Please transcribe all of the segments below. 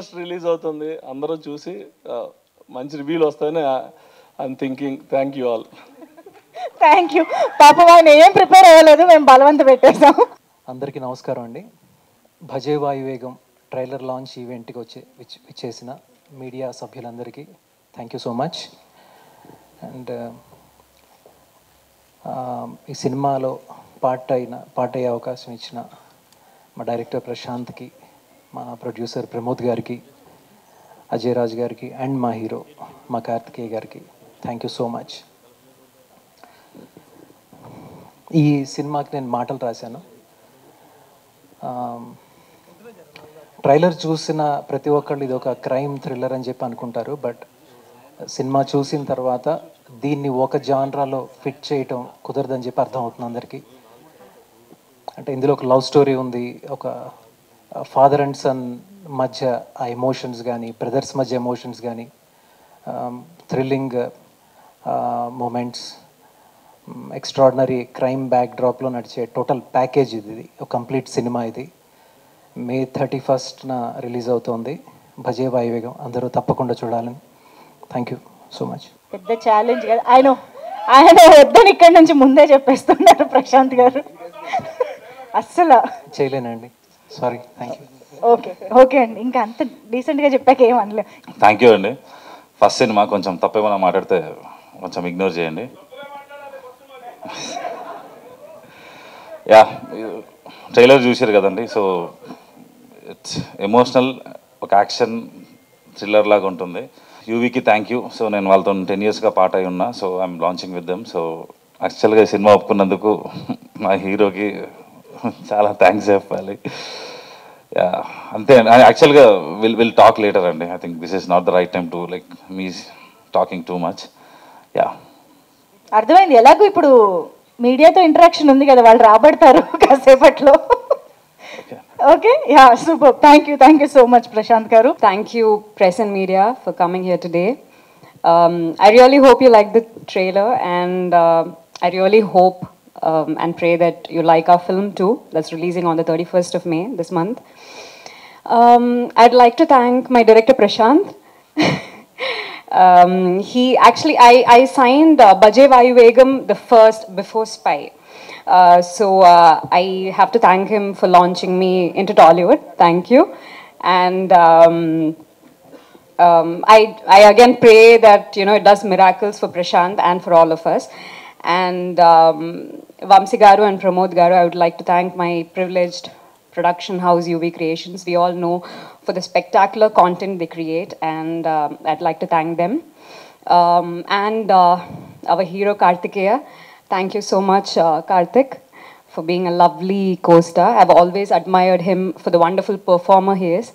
First release అవుతుంది, అందరూ చూసి మంచి రివ్యూలు వస్తాయని I'm thinking. Thank you all. Thank you. పాపం ఆయన ఏం ప్రిపేర్ అవ్వలేదు, మేము బలవంత పెట్టేసాం. అందరికీ నమస్కారం అండి. భజే వాయువేగం ట్రైలర్ లాంచ్ ఈవెంట్కి వచ్చేసిన మీడియా సభ్యులందరికీ thank you so much. And ఈ సినిమాలో పార్ట్ అయ్యే అవకాశం ఇచ్చిన మా డైరెక్టర్ ప్రశాంత్కి, మా ప్రొడ్యూసర్ ప్రమోద్ గారికి, అజయ్ రాజ్ గారికి అండ్ మా హీరో మా కార్తికేయ గారికి థ్యాంక్ యూ సో మచ్. ఈ సినిమాకి నేను మాటలు రాశాను. ట్రైలర్ చూసిన ప్రతి ఒక్కళ్ళు ఇది ఒక క్రైమ్ థ్రిల్లర్ అని చెప్పి అనుకుంటారు. బట్ సినిమా చూసిన తర్వాత దీన్ని ఒక జాన్రాలో ఫిట్ చేయటం కుదరదని చెప్పి అర్థమవుతుంది అందరికీ. అంటే ఇందులో ఒక లవ్ స్టోరీ ఉంది, ఒక ఫాదర్ అండ్ సన్ మధ్య ఆ ఎమోషన్స్ కానీ, బ్రదర్స్ మధ్య ఎమోషన్స్ కానీ, thrilling moments, extraordinary crime back డ్రాప్లో నడిచే టోటల్ ప్యాకేజ్ ఇది ఒక కంప్లీట్ సినిమా. ఇది May 31st రిలీజ్ అవుతోంది భజే వాయువేగం. అందరూ తప్పకుండా చూడాలని. Thank you so much. పెద్ద ఛాలెంజ్ కదా, ఆయన వద్దని ఇక్కడి నుంచి ముందే చెప్పేస్తున్నారు ప్రశాంత్ గారు. అస్సలు చేయలేనండి, సారీ. Thank you. ఓకే అండి, ఇంకా అంత డీసెంట్గా చెప్పాక ఏం అనలేదు. థ్యాంక్ యూ అండి. ఫస్ట్ సినిమా కొంచెం తప్పేమైనా మాట్లాడితే కొంచెం ఇగ్నోర్ చేయండి. యా, ట్రైలర్ చూసారు కదండి. సో ఇట్స్ ఎమోషనల్, ఒక యాక్షన్ థ్రిల్లర్ లాగా ఉంటుంది. యూవీకి థ్యాంక్ యూ. సో నేను వాళ్ళతో 10 yearsగా పార్ట్ అయి ఉన్నా. So I'm launching with them. So యాక్చువల్గా ఈ సినిమా ఒప్పుకున్నందుకు మా హీరోకి చాలా థ్యాంక్స్ చెప్పాలి. యా, అంతే. యాక్చువల్గా విల్ టాక్ లేటర్ అండి. I think this is not the right time to like me talking too much. Yeah, అర్థమైంది. ఎలాగో ఇప్పుడు మీడియాతో ఇంటరాక్షన్ ఉంది కదా, వాళ్ళు రాబడతారు కాసేపట్లో. Okay, yeah, super. Thank you so much Prashanth garu. Thank you, press and media, for coming here today. I really hope you like the trailer, and I really hope and pray that you like our film too. That's releasing on the 31st of May this month. I'd like to thank my director Prashant. He actually, I signed Bajay Vayuvegam the first before Spy. So I have to thank him for launching me into Tollywood. Thank you. And I again pray that, you know, it does miracles for Prashant and for all of us. And Vamsi Garu and Pramod Garu, I would like to thank my privileged production house UV Creations. We all know for the spectacular content they create, and I'd like to thank them. And our hero Kartikeya, thank you so much, Karthik, for being a lovely co-star. I've always admired him for the wonderful performer he is,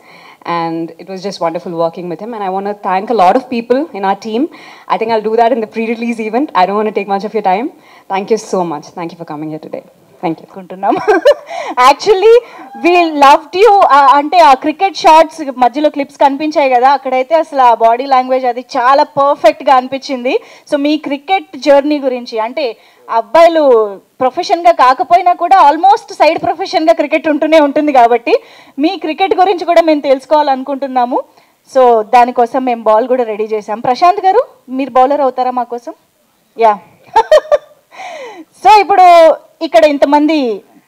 and it was just wonderful working with him. And I want to thank a lot of people in our team. I think I'll do that in the pre-release event. I don't want to take much of your time. Thank you so much. Thank you for coming here today. Thank you. Actually we loved you. అంటే ఆ cricket shots మధ్యలో clips కనిపించాయి కదా, అక్కడైతే అసలు ఆ body language అది చాలా పర్ఫెక్ట్గా అనిపించింది. సో మీ క్రికెట్ జర్నీ గురించి, అంటే అబ్బాయిలు ప్రొఫెషన్గా కాకపోయినా కూడా ఆల్మోస్ట్ సైడ్ ప్రొఫెషన్గా క్రికెట్ ఉంటూనే ఉంటుంది కాబట్టి మీ క్రికెట్ గురించి కూడా మేము తెలుసుకోవాలనుకుంటున్నాము. సో దానికోసం మేము బాల్ కూడా రెడీ చేసాం. ప్రశాంత్ గారు, మీరు బౌలర్ అవుతారా మా కోసం? యా. సో ఇప్పుడు ఇక్కడ ఇంతమంది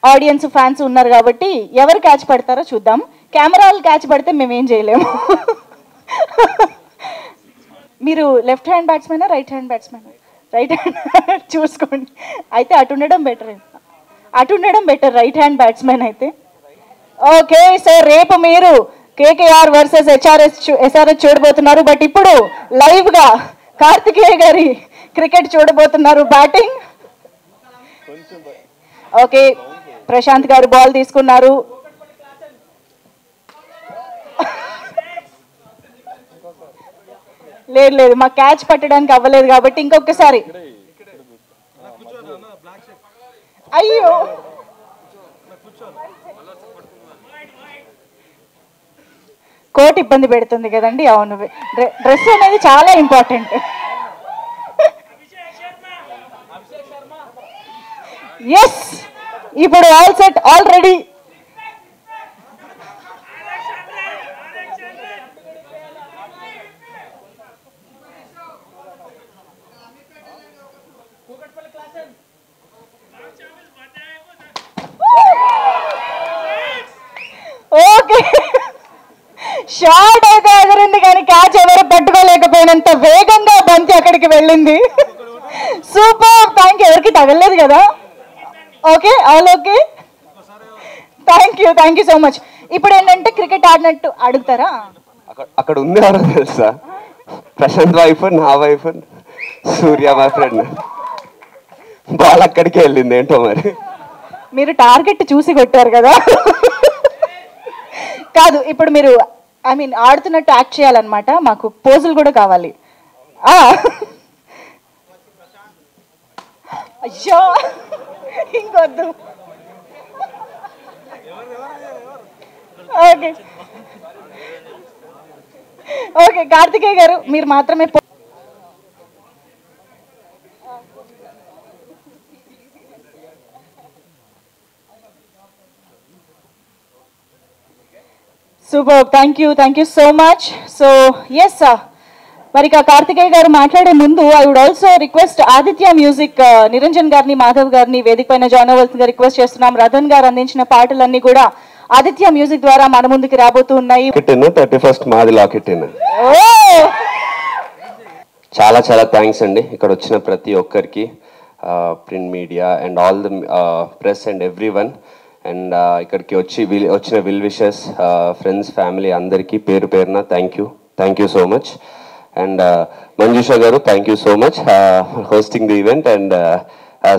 ఆడియన్స్ ఫ్యాన్స్ ఉన్నారు కాబట్టి ఎవరు క్యాచ్ పడతారో చూద్దాం. కెమెరాలు క్యాచ్ పడితే మేమేం చేయలేము. మీరు లెఫ్ట్ హ్యాండ్ బ్యాట్స్మెనా రైట్ హ్యాండ్ బ్యాట్స్మెనా? రైట్ హ్యాండ్ చూసుకోండి. అయితే అటు ఉండడం బెటర్ రైట్ హ్యాండ్ బ్యాట్స్మెన్ అయితే. ఓకే, సో రేపు మీరు కేకేఆర్ వర్సెస్ ఎస్ఆర్హెచ్ చూడబోతున్నారు. బట్ ఇప్పుడు లైవ్గా కార్తికేయ గారి క్రికెట్ చూడబోతున్నారు, బ్యాటింగ్. ఓకే, ప్రశాంత్ గారు బాల్ తీసుకున్నారు. లేదు, మా క్యాచ్ పట్టడానికి అవ్వలేదు కాబట్టి ఇంకొకసారి. అయ్యో, కోట్ ఇబ్బంది పెడుతుంది కదండి. అవును, డ్రెస్ అనేది చాలా ఇంపార్టెంట్. ఎస్, ఇప్పుడు all set, all ready. Okay, short అయితే ఎగిరింది కానీ క్యాచ్ ఎవరు పట్టుకోలేకపోయినంత వేగంగా బంతి అక్కడికి వెళ్ళింది. Super, thank you. ఎవరికి తగలలేదు కదా? Okay, all okay, thank you so much. ఇప్పుడు ఏంటంటే క్రికెట్ ఆడినట్టు అడుగుతారా? అక్కడ ఉంది ఎవరో తెలుసా? ప్రశాంత్ వైఫ్, నా వైఫ్, సూర్య మా ఫ్రెండ్. బాల్ అక్కడికే వెళ్ళింది ఏంటో మరి. మీరు టార్గెట్ చూసి కొట్టారు కదా. కాదు, ఇప్పుడు మీరు ఐ మీన్ ఆడుతున్నట్టు యాక్ట్ చేయాలన్నమాట. మాకు పోజులు కూడా కావాలి. అయ్యో ఇంకొద్దు. ఓకే ఓకే, కార్తికేయ గారు మీరు మాత్రమే super, thank you so much. So yes sir, మరి కార్తికేయ గారు మాట్లాడే ముందు I would also request Aditya Music Niranjan గారిని, మాధవ్ గారిని వేదిక పైన జాయిన్ అవ్వాల్సిందిగా రిక్వెస్ట్ చేస్తున్నాం. రతన్ గారు అందించిన పాటలన్నీ కూడా ఆదిత్య మ్యూజిక్ ద్వారా మన ముందుకి రాబోతూ ఉన్నాయి. 31st మాది లాకెట్. చాలా చాలా థ్యాంక్స్ అండి ఇక్కడ వచ్చిన ప్రతి ఒక్కరికి, print media and all the press and everyone. And ఇక్కడికి వచ్చిన విల్ విషెస్, ఫ్రెండ్స్, ఫ్యామిలీ అందరికీ పేరు పేరున thank you so much. And Manjusha గారు thank you so much hosting the event and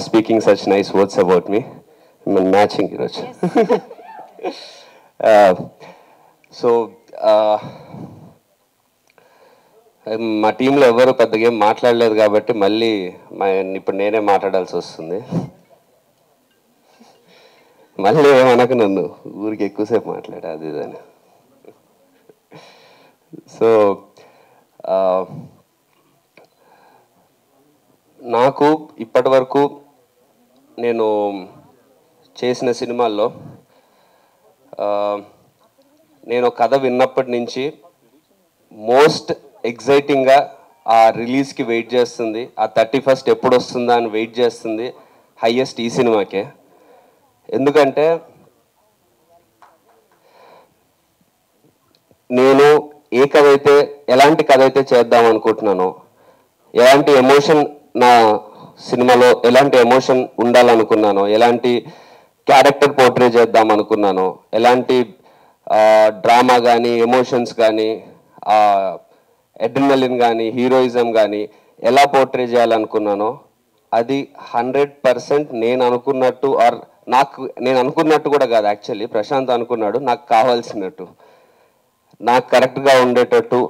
speaking such nice words about me. Matching ఈరోజు. So మా టీంలో ఎవరు పెద్దగా ఏం మాట్లాడలేదు కాబట్టి మళ్ళీ ఇప్పుడు నేనే మాట్లాడాల్సి వస్తుంది. మళ్ళీ ఏమనకు నన్ను, ఊరికి ఎక్కువసేపు మాట్లాడా అది ఇదని. సో నాకు ఇప్పటి వరకు నేను చేసిన సినిమాల్లో నేను కథ విన్నప్పటి నుంచి మోస్ట్ ఎగ్జైటింగ్గా ఆ రిలీజ్కి వెయిట్ చేస్తుంది, ఆ 31st ఎప్పుడు వస్తుందా అని వెయిట్ చేస్తుంది హైయెస్ట్ ఈ సినిమాకే. ఎందుకంటే నేను ఏ కథ అయితే ఎలాంటి కథ అయితే చేద్దాం అనుకుంటున్నానో, ఎలాంటి ఎమోషన్ నా సినిమాలో ఎలాంటి ఎమోషన్ ఉండాలనుకున్నానో, ఎలాంటి క్యారెక్టర్ పోర్ట్రే చేద్దాం అనుకున్నానో, ఎలాంటి డ్రామా కానీ ఎమోషన్స్ కానీ అడ్రినలిన్ కానీ హీరోయిజం కానీ ఎలా పోర్ట్రే చేయాలనుకున్నానో అది 100% నేను అనుకున్నట్టు, ఆర్ నేను అనుకున్నట్టు కూడా కాదు, యాక్చువల్లీ ప్రశాంత్ అనుకున్నాడు నాకు కావాల్సినట్టు, నాకు కరెక్ట్గా ఉండేటట్టు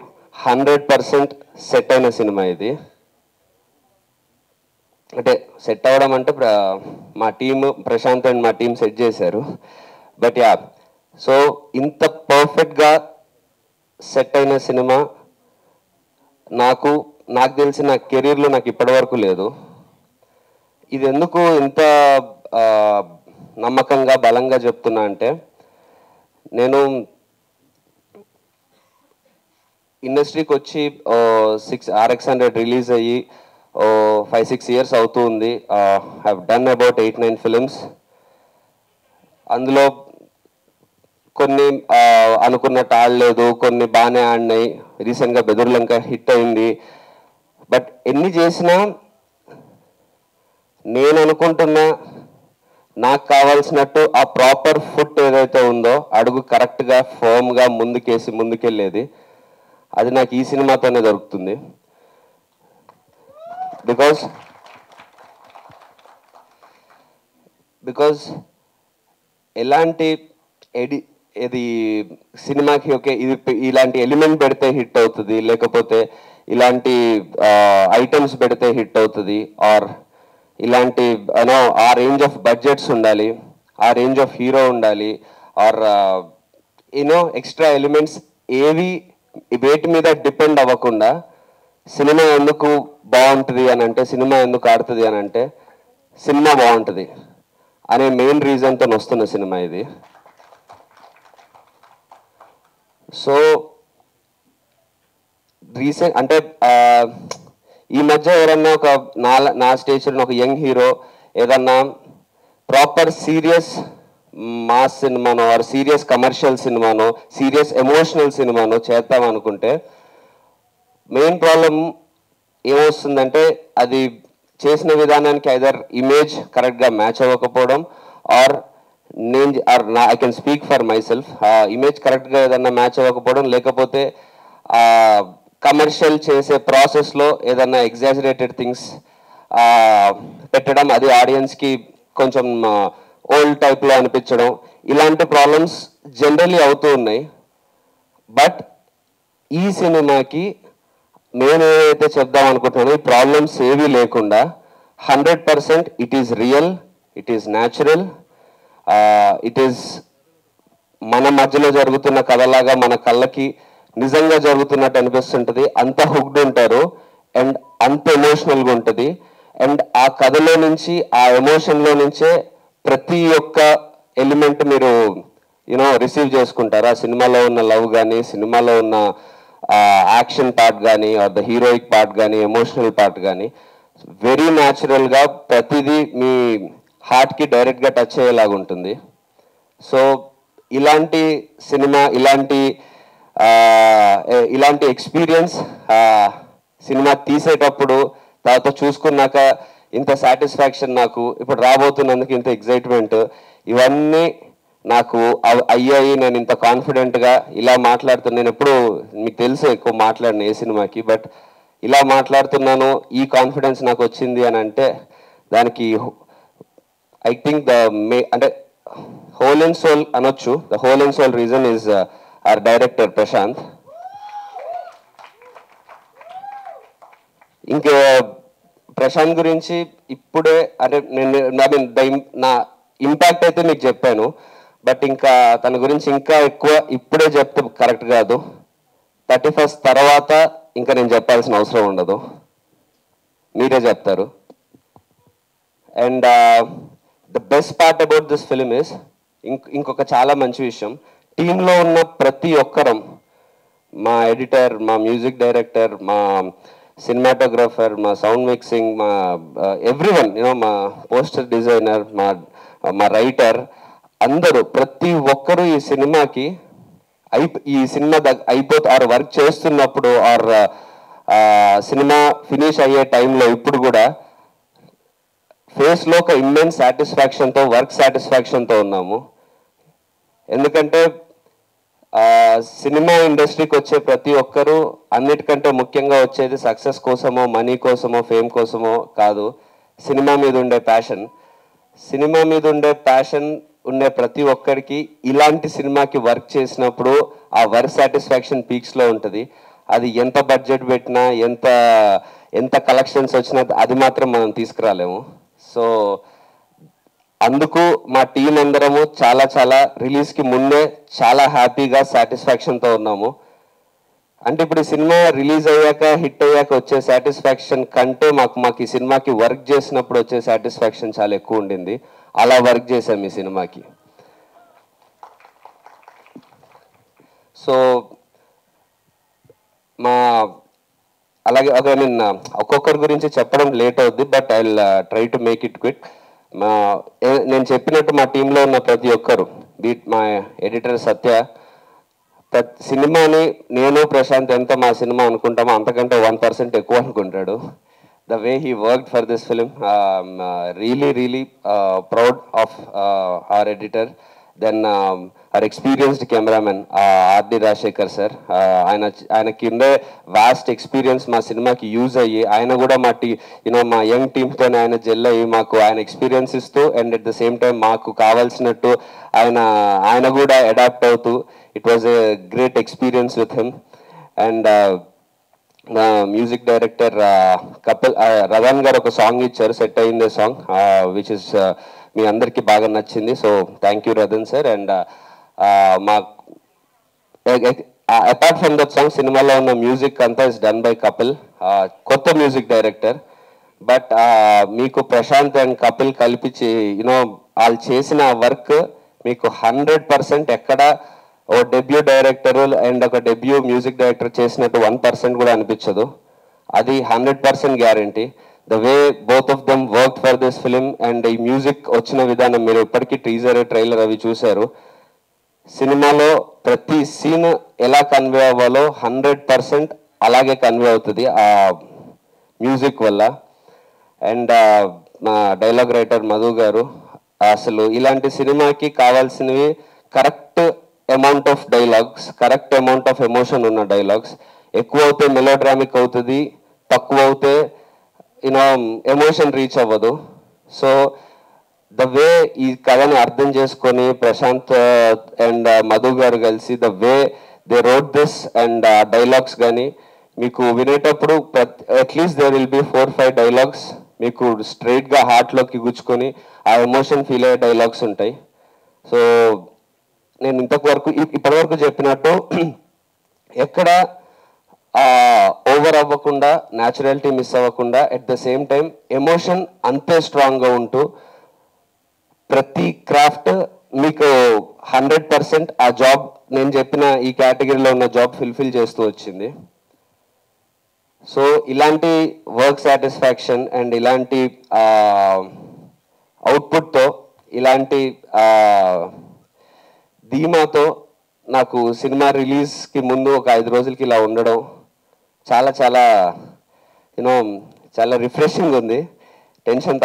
100% సెట్ అయిన సినిమా ఇది. అంటే సెట్ అవ్వడం అంటే మా టీము ప్రశాంత్ అండ్ మా టీం సెట్ చేశారు. బట్ యా, సో ఇంత పర్ఫెక్ట్గా సెట్ అయిన సినిమా నాకు తెలిసిన కెరీర్లో నాకు ఇప్పటివరకు లేదు. ఇది ఎందుకు ఇంత నమ్మకంగా బలంగా చెప్తున్నా అంటే, నేను ఇండస్ట్రీకి వచ్చి RX100 రిలీజ్ అయ్యి 5-6 years అవుతుంది. Have done about 8-9 films. అందులో కొన్ని అనుకున్నట్టు ఆడలేదు, కొన్ని బాగానే ఆడినాయి. రీసెంట్గా బెదుర్లంక హిట్ అయింది. బట్ ఎన్ని చేసినా నేను అనుకుంటున్నా నాకు కావాల్సినట్టు ఆ ప్రాపర్ ఫుట్ ఏదైతే ఉందో, అడుగు కరెక్ట్గా ఫర్మ్గా ముందుకెళ్ళేది, అది నాకు ఈ సినిమాతోనే దొరుకుతుంది. బికాజ్ ఎలాంటి ఇది సినిమాకి ఓకే ఇది ఇలాంటి ఎలిమెంట్ పెడితే హిట్ అవుతుంది, లేకపోతే ఇలాంటి ఐటమ్స్ పెడితే హిట్ అవుతుంది, ఆర్ ఇలాంటి ఆ రేంజ్ ఆఫ్ బడ్జెట్స్ ఉండాలి, ఆ రేంజ్ ఆఫ్ హీరో ఉండాలి, ఆర్ ఎక్స్ట్రా ఎలిమెంట్స్ ఏవి వేటి మీద డిపెండ్ అవ్వకుండా సినిమా ఎందుకు బాగుంటుంది అని అంటే, సినిమా ఎందుకు ఆడుతుంది అని అంటే, సినిమా బాగుంటుంది అనే మెయిన్ రీజన్తో వస్తున్న సినిమా ఇది. సో రీసెంట్ అంటే ఈ మధ్య ఎవరన్నా ఒక నా స్టేజ్లో ఒక యంగ్ హీరో ఏదన్నా ప్రాపర్ సీరియస్ మాస్ సినిమానో ఆర్ సీరియస్ కమర్షియల్ సినిమానో సీరియస్ ఎమోషనల్ సినిమానో చేద్దాం అనుకుంటే మెయిన్ ప్రాబ్లం ఏమొస్తుందంటే అది చేసిన విధానానికి ఐదర్ ఇమేజ్ కరెక్ట్గా మ్యాచ్ అవ్వకపోవడం or I can speak for myself image కరెక్ట్గా ఏదన్నా మ్యాచ్ అవ్వకపోవడం, లేకపోతే కమర్షియల్ చేసే ప్రాసెస్లో ఏదన్నా ఎగ్జాజరేటెడ్ థింగ్స్ పెట్టడం, అది ఆడియన్స్కి కొంచెం ఓల్డ్ టైప్లో అనిపించడం, ఇలాంటి ప్రాబ్లమ్స్ జనరల్లీ అవుతూ ఉన్నాయి. బట్ ఈ సినిమాకి నేను ఏదైతే చెప్దాం అనుకుంటున్నానో ఈ ప్రాబ్లమ్స్ ఏవీ లేకుండా 100% it is real, it is natural, it is మన మధ్యలో జరుగుతున్న కథలాగా మన కళ్ళకి నిజంగా జరుగుతున్నట్టు అనిపిస్తుంటుంది. అంత హుక్డ్ ఉంటారు అండ్ అంత ఎమోషనల్గా ఉంటుంది. అండ్ ఆ కథలో నుంచి ఆ ఎమోషన్లో నుంచే ప్రతి ఒక్క ఎలిమెంట్ మీరు రిసీవ్ చేసుకుంటారు. ఆ సినిమాలో ఉన్న లవ్ కానీ, సినిమాలో ఉన్న యాక్షన్ పార్ట్ కానీ, ఆర్ ద హీరోయిక్ పార్ట్ కానీ, ఎమోషనల్ పార్ట్ కానీ వెరీ న్యాచురల్గా ప్రతిదీ మీ హార్ట్కి డైరెక్ట్గా టచ్ అయ్యేలాగా ఉంటుంది. సో ఇలాంటి సినిమా, ఇలాంటి ఎక్స్పీరియన్స్ సినిమా తీసేటప్పుడు తర్వాత చూసుకున్నాక ఇంత సాటిస్ఫాక్షన్, నాకు ఇప్పుడు రాబోతున్నందుకు ఇంత ఎగ్జైట్మెంట్, ఇవన్నీ నాకు అయ్యాయి. నేను ఇంత కాన్ఫిడెంట్గా ఇలా మాట్లాడుతున్నాను. నేను ఎప్పుడు మీకు తెలుసు ఎక్కువ మాట్లాడిన ఏ సినిమాకి, బట్ ఇలా మాట్లాడుతున్నాను, ఈ కాన్ఫిడెన్స్ నాకు వచ్చింది అని అంటే దానికి ఐ థింక్ అంటే హోల్ అండ్ సోల్ అనొచ్చు. The whole and soul reason is our director Prashanth. ఇంకా ప్రశాంత్ గురించి ఇప్పుడే అంటే నా ఇంపాక్ట్ అయితే మీకు చెప్పాను, బట్ ఇంకా తన గురించి ఇంకా ఎక్కువ ఇప్పుడే చెప్తే కరెక్ట్ కాదు. 31st తర్వాత ఇంకా నేను చెప్పాల్సిన అవసరం ఉండదు, మీరే చెప్తారు. And the best part about this film is ఇంకొక చాలా మంచి విషయం, టీంలో ఉన్న ప్రతి ఒక్కరం, మా ఎడిటర్, మా మ్యూజిక్ డైరెక్టర్, మా సినిమాటోగ్రఫర్, మా సౌండ్ మిక్సింగ్, మా ఎవ్రీవన్, మా పోస్టర్ డిజైనర్, మా రైటర్, అందరూ ప్రతి ఒక్కరూ ఈ సినిమాకి ఆర్ వర్క్ చేస్తున్నప్పుడు ఆర్ సినిమా ఫినిష్ అయ్యే టైంలో ఇప్పుడు కూడా ఫేస్లో ఒక ఇమ్మెన్స్ సాటిస్ఫాక్షన్తో, వర్క్ సాటిస్ఫాక్షన్తో ఉన్నాము. ఎందుకంటే సినిమా ఇండస్ట్రీకి వచ్చే ప్రతి ఒక్కరూ అన్నిటికంటే ముఖ్యంగా వచ్చేది సక్సెస్ కోసమో, మనీ కోసమో, ఫేమ్ కోసమో కాదు, సినిమా మీద ఉండే ప్యాషన్. సినిమా మీద ఉండే ప్యాషన్ ఉండే ప్రతి ఒక్కరికి ఇలాంటి సినిమాకి వర్క్ చేసినప్పుడు ఆ వర్క్ సాటిస్ఫాక్షన్ పీక్స్లో ఉంటుంది. అది ఎంత బడ్జెట్ పెట్టినా, ఎంత కలెక్షన్స్ వచ్చినా అది మాత్రం మనం తీసుకురాలేము. సో అందుకు మా టీం అందరము చాలా రిలీజ్కి ముందే చాలా హ్యాపీగా సాటిస్ఫాక్షన్తో ఉన్నాము. అంటే ఇప్పుడు ఈ సినిమా రిలీజ్ అయ్యాక, హిట్ అయ్యాక వచ్చే సాటిస్ఫాక్షన్ కంటే మాకు ఈ సినిమాకి వర్క్ చేసినప్పుడు వచ్చే సాటిస్ఫాక్షన్ చాలా ఎక్కువ ఉండింది. అలా వర్క్ చేసాం ఈ సినిమాకి. సో అలాగే ఒక్కొక్కరి గురించి చెప్పడం లేట్ అవుద్ది, but I will try to make it quick. నేను చెప్పినట్టు మా టీంలో ఉన్న ప్రతి ఒక్కరు, మా ఎడిటర్ సత్య, సినిమాని నేను ప్రశాంత్ ఎంత మా సినిమా అనుకుంటామో అంతకంటే 1% ఎక్కువ అనుకుంటాడు. The way he worked for this film, really proud of our editor. Then our experienced cameraman R.D. Rajasekhar sir, ఆయనకి ఉండే వాస్ట్ ఎక్స్పీరియన్స్ మా సినిమాకి యూజ్ అయ్యి, ఆయన కూడా మా యంగ్ టీమ్తోనే ఆయన జెల్ అయ్యి మాకు ఆయన ఎక్స్పీరియన్స్ ఇస్తూ and at the same time మాకు కావాల్సినట్టు ఆయన కూడా అడాప్ట్ అవుతూ, it was a great experience with him. And మా మ్యూజిక్ డైరెక్టర్ కపిల్ రదన్ గారు ఒక సాంగ్ ఇచ్చారు, సెట్ అయిందే సాంగ్, విచ్ ఇస్ మీ అందరికీ బాగా నచ్చింది. So thank you Radan sir. And apart from that song, సినిమాలో ఉన్న మ్యూజిక్ అంతా ఇస్ డన్ బై కపిల్, కొత్త మ్యూజిక్ డైరెక్టర్. బట్ మీకు ప్రశాంత్ అండ్ కపిల్ కల్పించి వాళ్ళు చేసిన వర్క్ మీకు 100% ఎక్కడ ఓ డెబ్యూ డైరెక్టర్ అండ్ ఒక డెబ్యూ మ్యూజిక్ డైరెక్టర్ చేసినట్టు 1% కూడా అనిపించదు. అది 100% guarantee. The way both of them work for this film and ఈ మ్యూజిక్ వచ్చిన విధానం మీరు ఇప్పటికీ టీజర్ ట్రైలర్ అవి చూశారు. సినిమాలో ప్రతి సీన్ ఎలా కన్వే అవ్వాలో 100% అలాగే కన్వే అవుతుంది ఆ మ్యూజిక్ వల్ల. అండ్ మా డైలాగ్ రైటర్ మధు గారు అసలు ఇలాంటి సినిమాకి కావాల్సినవి correct amount of dialogues, correct amount of emotion ఉన్న డైలాగ్స్. ఎక్కువ అవుతే మెలోడ్రామిక్ అవుతుంది, తక్కువ అవుతే యూనో ఎమోషన్ రీచ్ అవ్వదు. సో ద వే ఈ కథని అర్థం చేసుకొని ప్రశాంత్ అండ్ మధు గారు కలిసి the way they wrote this and dialogues కానీ మీకు వినేటప్పుడు at least there will be 4-5 dialogues మీకు స్ట్రైట్గా హార్ట్లోకి గుచ్చుకొని ఆ ఎమోషన్ ఫీల్ అయ్యే డైలాగ్స్ ఉంటాయి. సో నేను ఇప్పటివరకు చెప్పినట్టు ఎక్కడ ఓవర్ అవ్వకుండా, న్యాచురాలిటీ మిస్ అవ్వకుండా, at the same time emotion అంతే స్ట్రాంగ్గా ఉంటూ ప్రతి క్రాఫ్ట్ మీకు 100% ఆ జాబ్ నేను చెప్పిన ఈ కేటగిరీలో ఉన్న జాబ్ ఫుల్ఫిల్ చేస్తూ వచ్చింది. సో ఇలాంటి వర్క్ సాటిస్ఫాక్షన్ అండ్ ఇలాంటి అవుట్పుట్తో, ఇలాంటి ధీమాతో నాకు సినిమా రిలీజ్కి ముందు ఒక 5 రోజులకి ఇలా ఉండడం చాలా చాలా యూనో చాలా రిఫ్రెషింగ్ ఉంది. టెన్షన్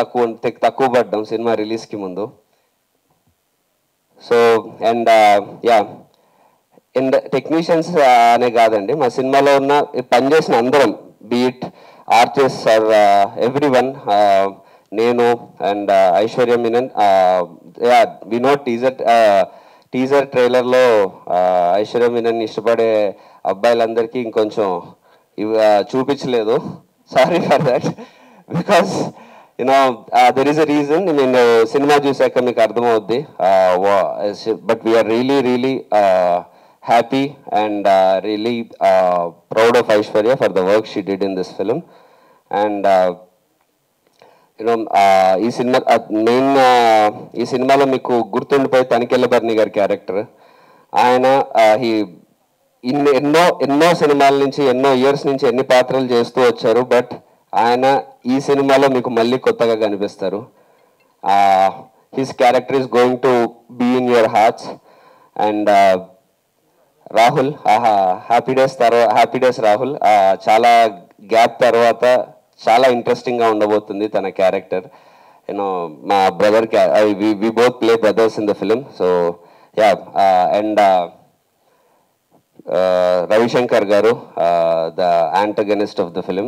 తక్కువ పడ్డాం సినిమా రిలీజ్కి ముందు. So and yeah and technicians అనే కాదండి, మా సినిమాలో ఉన్న పనిచేసిన అందరం, bit artist or everyone, నేను and Aishwarya Menon. Yeah we know teaser ట్రైలర్లో ఐశ్వర్య మీనన్ ఇష్టపడే అబ్బాయిలందరికీ ఇంకొంచెం చూపించలేదు. Sorry for that, because you know there is a reason. నేను సినిమా చూసాక మీకు అర్థమవుద్ది. But we're really happy and really proud of Aishwarya for the work she did in this film. And you know ఈ సినిమాలో మీకు గుర్తుండిపోయి తనికెళ్ళ బర్ని గారి క్యారెక్టర్. ఆయన ఎన్నో సినిమాల నుంచి, ఎన్నో ఇయర్స్ నుంచి ఎన్ని పాత్రలు చేస్తూ వచ్చారు. బట్ ఆయన ఈ సినిమాలో మీకు మళ్ళీ కొత్తగా కనిపిస్తారు. His character is going to be in your hearts. And Rahul, happy days Rahul చాలా గ్యాప్ తర్వాత చాలా ఇంట్రెస్టింగ్గా ఉండబోతుంది తన క్యారెక్టర్. యూనో మా brother we both play brothers in the film. So yeah and Ravishankar గారు, the antagonist of the film,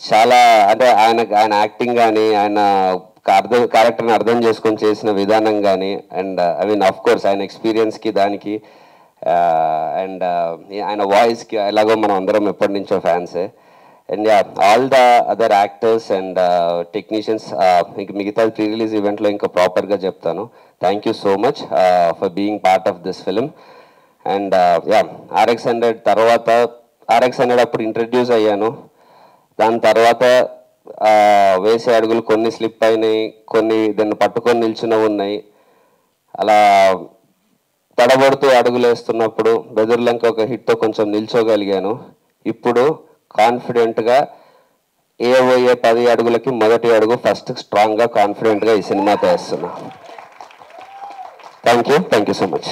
చాలా అంటే ఆయన యాక్టింగ్ కానీ, ఆయన క్యారెక్టర్ని అర్థం చేసుకొని చేసిన విధానం కానీ, and I mean of course ఆయన ఎక్స్పీరియన్స్కి దానికి అండ్ ఆయన వాయిస్కి ఎలాగో మనం అందరం ఎప్పటి నుంచో ఫ్యాన్సే. And yeah all the other actors and technicians, మిగతా ప్రీ రిలీజ్ ఈవెంట్లో ఇంకా ప్రాపర్గా చెప్తాను. Thank you so much for being part of this film. And yeah RX100 తర్వాత, RX100 అప్పుడు ఇంట్రడ్యూస్ అయ్యాను. దాని తర్వాత వేసే అడుగులు కొన్ని స్లిప్ అయినాయి, కొన్ని దాన్ని పట్టుకొని నిల్చున్నవి ఉన్నాయి. అలా తడబడుతూ అడుగులు వేస్తున్నప్పుడు బెదుర్లంక ఒక హిట్తో కొంచెం నిల్చోగలిగాను. ఇప్పుడు కాన్ఫిడెంట్గా ఏవోయే 10 అడుగులకి మొదటి అడుగు ఫస్ట్ స్ట్రాంగ్గా కాన్ఫిడెంట్గా ఈ సినిమాతో వేస్తున్నా. Thank you so much.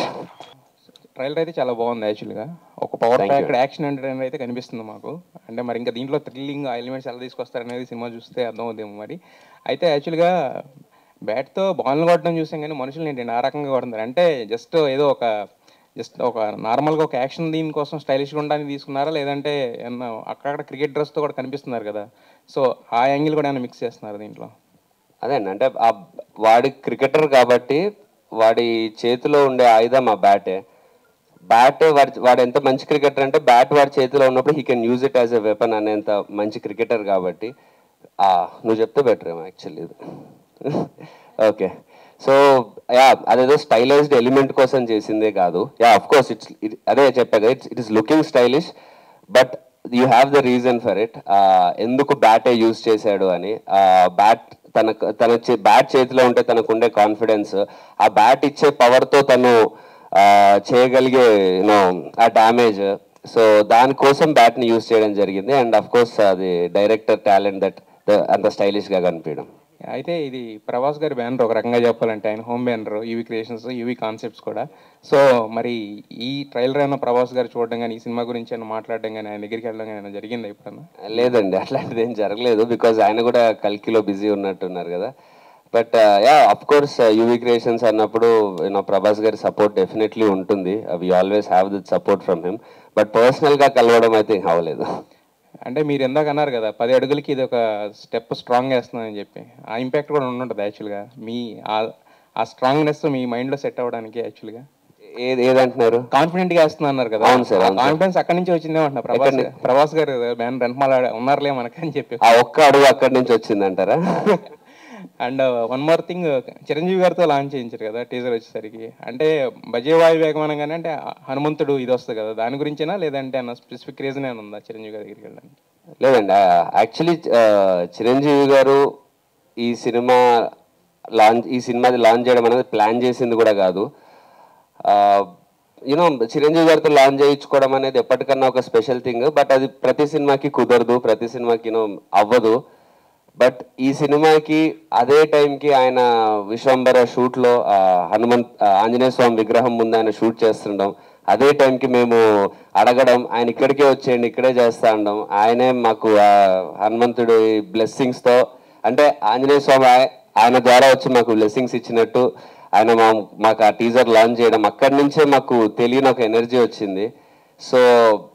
Trailer అయితే చాలా బాగుంది. యాక్చువల్గా ఒక పవర్ ప్యాక్డ్ యాక్షన్ ఎంటర్టైనర్ అయితే కనిపిస్తుంది మాకు. అంటే మరి ఇంకా దీంట్లో థ్రిల్లింగ్ ఎలిమెంట్స్ ఎలా తీసుకొస్తారనేది సినిమా చూస్తే అర్థమవుతాము మరి. అయితే యాక్చువల్గా బ్యాట్తో బాల్ని కొట్టడం చూసాం, కానీ మనుషులు ఏంటండి ఆ రకంగా కొడుతున్నారు. అంటే జస్ట్ ఒక నార్మల్గా ఒక యాక్షన్ దీనికోసం స్టైలిష్గా ఉండడానికి తీసుకున్నారా, లేదంటే ఏమన్నా అక్కడక్కడ క్రికెట్ డ్రెస్తో కూడా కనిపిస్తున్నారు కదా, సో ఆ యాంగిల్ కూడా ఏమైనా మిక్స్ చేస్తున్నారు దీంట్లో? అదేండి, అంటే వాడి క్రికెటర్ కాబట్టి వాడి చేతిలో ఉండే ఆయుధం ఆ బ్యాటే. వాడు ఎంత మంచి క్రికెటర్ అంటే బ్యాట్ వాడి చేతిలో ఉన్నప్పుడు he can use it as a weapon అనేంత మంచి క్రికెటర్ కాబట్టి. నువ్వు చెప్తే బెటర్ ఏమో యాక్చువల్లీ ఇది. ఓకే, సో యా అదేదో స్టైలైజ్డ్ ఎలిమెంట్ కోసం చేసిందే కాదు. యా అఫ్ కోర్స్ అదే చెప్పాగా, it is looking stylish, but you have the reason for it. ఎందుకు బ్యాటే యూజ్ చేశాడు అని. తన బ్యాట్ చేతిలో ఉంటే తనకు ఉండే కాన్ఫిడెన్స్, ఆ బ్యాట్ ఇచ్చే పవర్తో తను చేయగలిగే ఆ డ్యామేజ్, సో దానికోసం బ్యాట్ని యూజ్ చేయడం జరిగింది. అండ్ అఫ్ కోర్స్ అది డైరెక్టర్ టాలెంట్ అంత స్టైలిష్గా కనిపించడం. అయితే ఇది ప్రభాస్ గారి బ్యానర్ ఒక రకంగా చెప్పాలంటే, ఆయన home banner, UV creations, UV concepts కూడా. సో మరి ఈ ట్రైలర్ అయినా ప్రభాస్ గారు చూడడం కానీ, ఈ సినిమా గురించి అయినా మాట్లాడడం కానీ, ఆయన దగ్గరికి వెళ్ళడం కానీ జరిగింది ఎప్పుడన్నా? లేదండి, అట్లాంటిది ఏం జరగలేదు. బికాజ్ ఆయన కూడా కల్కిలో బిజీ ఉన్నట్టున్నారు కదా. But yeah, of course UV creations అన్నప్పుడు ప్రభాస్ గారి సపోర్ట్ డెఫినెట్లీ ఉంటుంది. We always have that support from him. But పర్సనల్గా కలవడం అయితే అవ్వలేదు. అంటే మీరు ఎందాక అన్నారు కదా 10 అడుగులకి ఇది ఒక స్టెప్ స్ట్రాంగ్ వేస్తుందని చెప్పి, ఆ ఇంపాక్ట్ కూడా ఉండుంటుంది యాక్చువల్గా. మీ ఆ స్ట్రాంగ్నెస్ మీ మైండ్లో సెట్ అవ్వడానికి యాక్చువల్గా ఏదంటున్నారు? కాన్ఫిడెంట్గా వేస్తున్నా అన్నారు కదా. అవును సార్, కాన్ఫిడెన్స్ అక్కడి నుంచి వచ్చిందే అంటున్నా. ప్రభాస్ గారు బ్యాన్ వెనకమాల ఉన్నారులే మనకని చెప్పి ఆ ఒక్క అడుగు అక్కడి నుంచి వచ్చిందంటారా? And one more thing, Chiranjeevi గారితో లాంచ్ చేయించారు కదా టీజర్ వచ్చేసరికి. అంటే బజేవాయు వేగం అనగానే అంటే హనుమంతుడు ఇది వస్తుంది కదా, దాని గురించేనా లేదంటే అన్న స్పెసిఫిక్ రీజన్ ఏమైనా ఉందా చిరంజీవి గారి దగ్గరికి వెళ్ళడానికి? లేదండి, యాక్చువల్లీ చిరంజీవి గారు ఈ సినిమాది లాంచ్ చేయడం అనేది ప్లాన్ చేసింది కూడా కాదు. యూనో చిరంజీవి గారితో లాంచ్ చేయించుకోవడం అనేది ఎప్పటికన్నా ఒక స్పెషల్ థింగ్. బట్ అది ప్రతి సినిమాకి కుదరదు, ప్రతి సినిమాకి అవ్వదు. బట్ ఈ సినిమాకి అదే టైంకి ఆయన విశ్వంబర షూట్లో ఆంజనేయ స్వామి విగ్రహం ముందు ఆయన షూట్ చేస్తుండడం, అదే టైంకి మేము అడగడం, ఆయన ఇక్కడికే వచ్చేయండి ఇక్కడే చేస్తా ఉండడం, ఆయనే మాకు హనుమంతుడి బ్లెస్సింగ్స్తో, అంటే ఆంజనేయ స్వామి ఆయన ద్వారా వచ్చి మాకు బ్లెస్సింగ్స్ ఇచ్చినట్టు ఆయన మాకు ఆ టీజర్ లాంచ్ చేయడం, అక్కడి నుంచే మాకు తెలియని ఒక ఎనర్జీ వచ్చింది. సో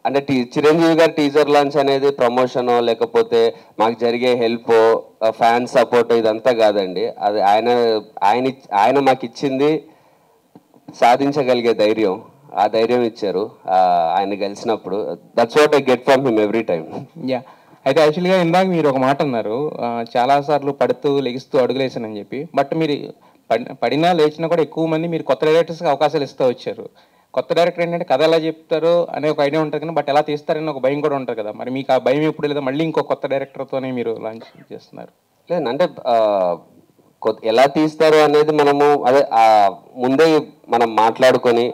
అంటే చిరంజీవి గారి టీజర్ లాంచ్ అనేది ప్రమోషనో లేకపోతే మాకు జరిగే హెల్ప్, ఫ్యాన్ సపోర్ట్ ఇదంతా కాదండి. అది ఆయన మాకు ఇచ్చింది సాధించగలిగే ధైర్యం. ఆ ధైర్యం ఇచ్చారు ఆయన కలిసినప్పుడు. That's what I get from him every time. Yeah, అయితే యాక్చువల్గా ఇందాక మీరు ఒక మాట అన్నారు, చాలాసార్లు పడుతూ లెగిస్తూ అడుగులేసానని చెప్పి. బట్ మీరు పడినా లేచినా కూడా ఎక్కువ మంది మీరు కొత్త డైరెక్టర్స్కి అవకాశాలు ఇస్తూ వచ్చారు. కొత్త డైరెక్టర్ ఏంటంటే కథ ఎలా చెప్తారో అనే ఒక ఐడియా ఉంటుంది కానీ బట్ ఎలా తీస్తారని ఒక భయం కూడా ఉంటుంది కదా. మరి మీకు ఆ భయం ఎప్పుడు లేదా మళ్ళీ ఇంకో కొత్త డైరెక్టర్తోనే మీరు లాంచ్ చేస్తున్నారు? లేదు అంటే ఎలా తీస్తారు అనేది మనము అదే ముందే మనం మాట్లాడుకొని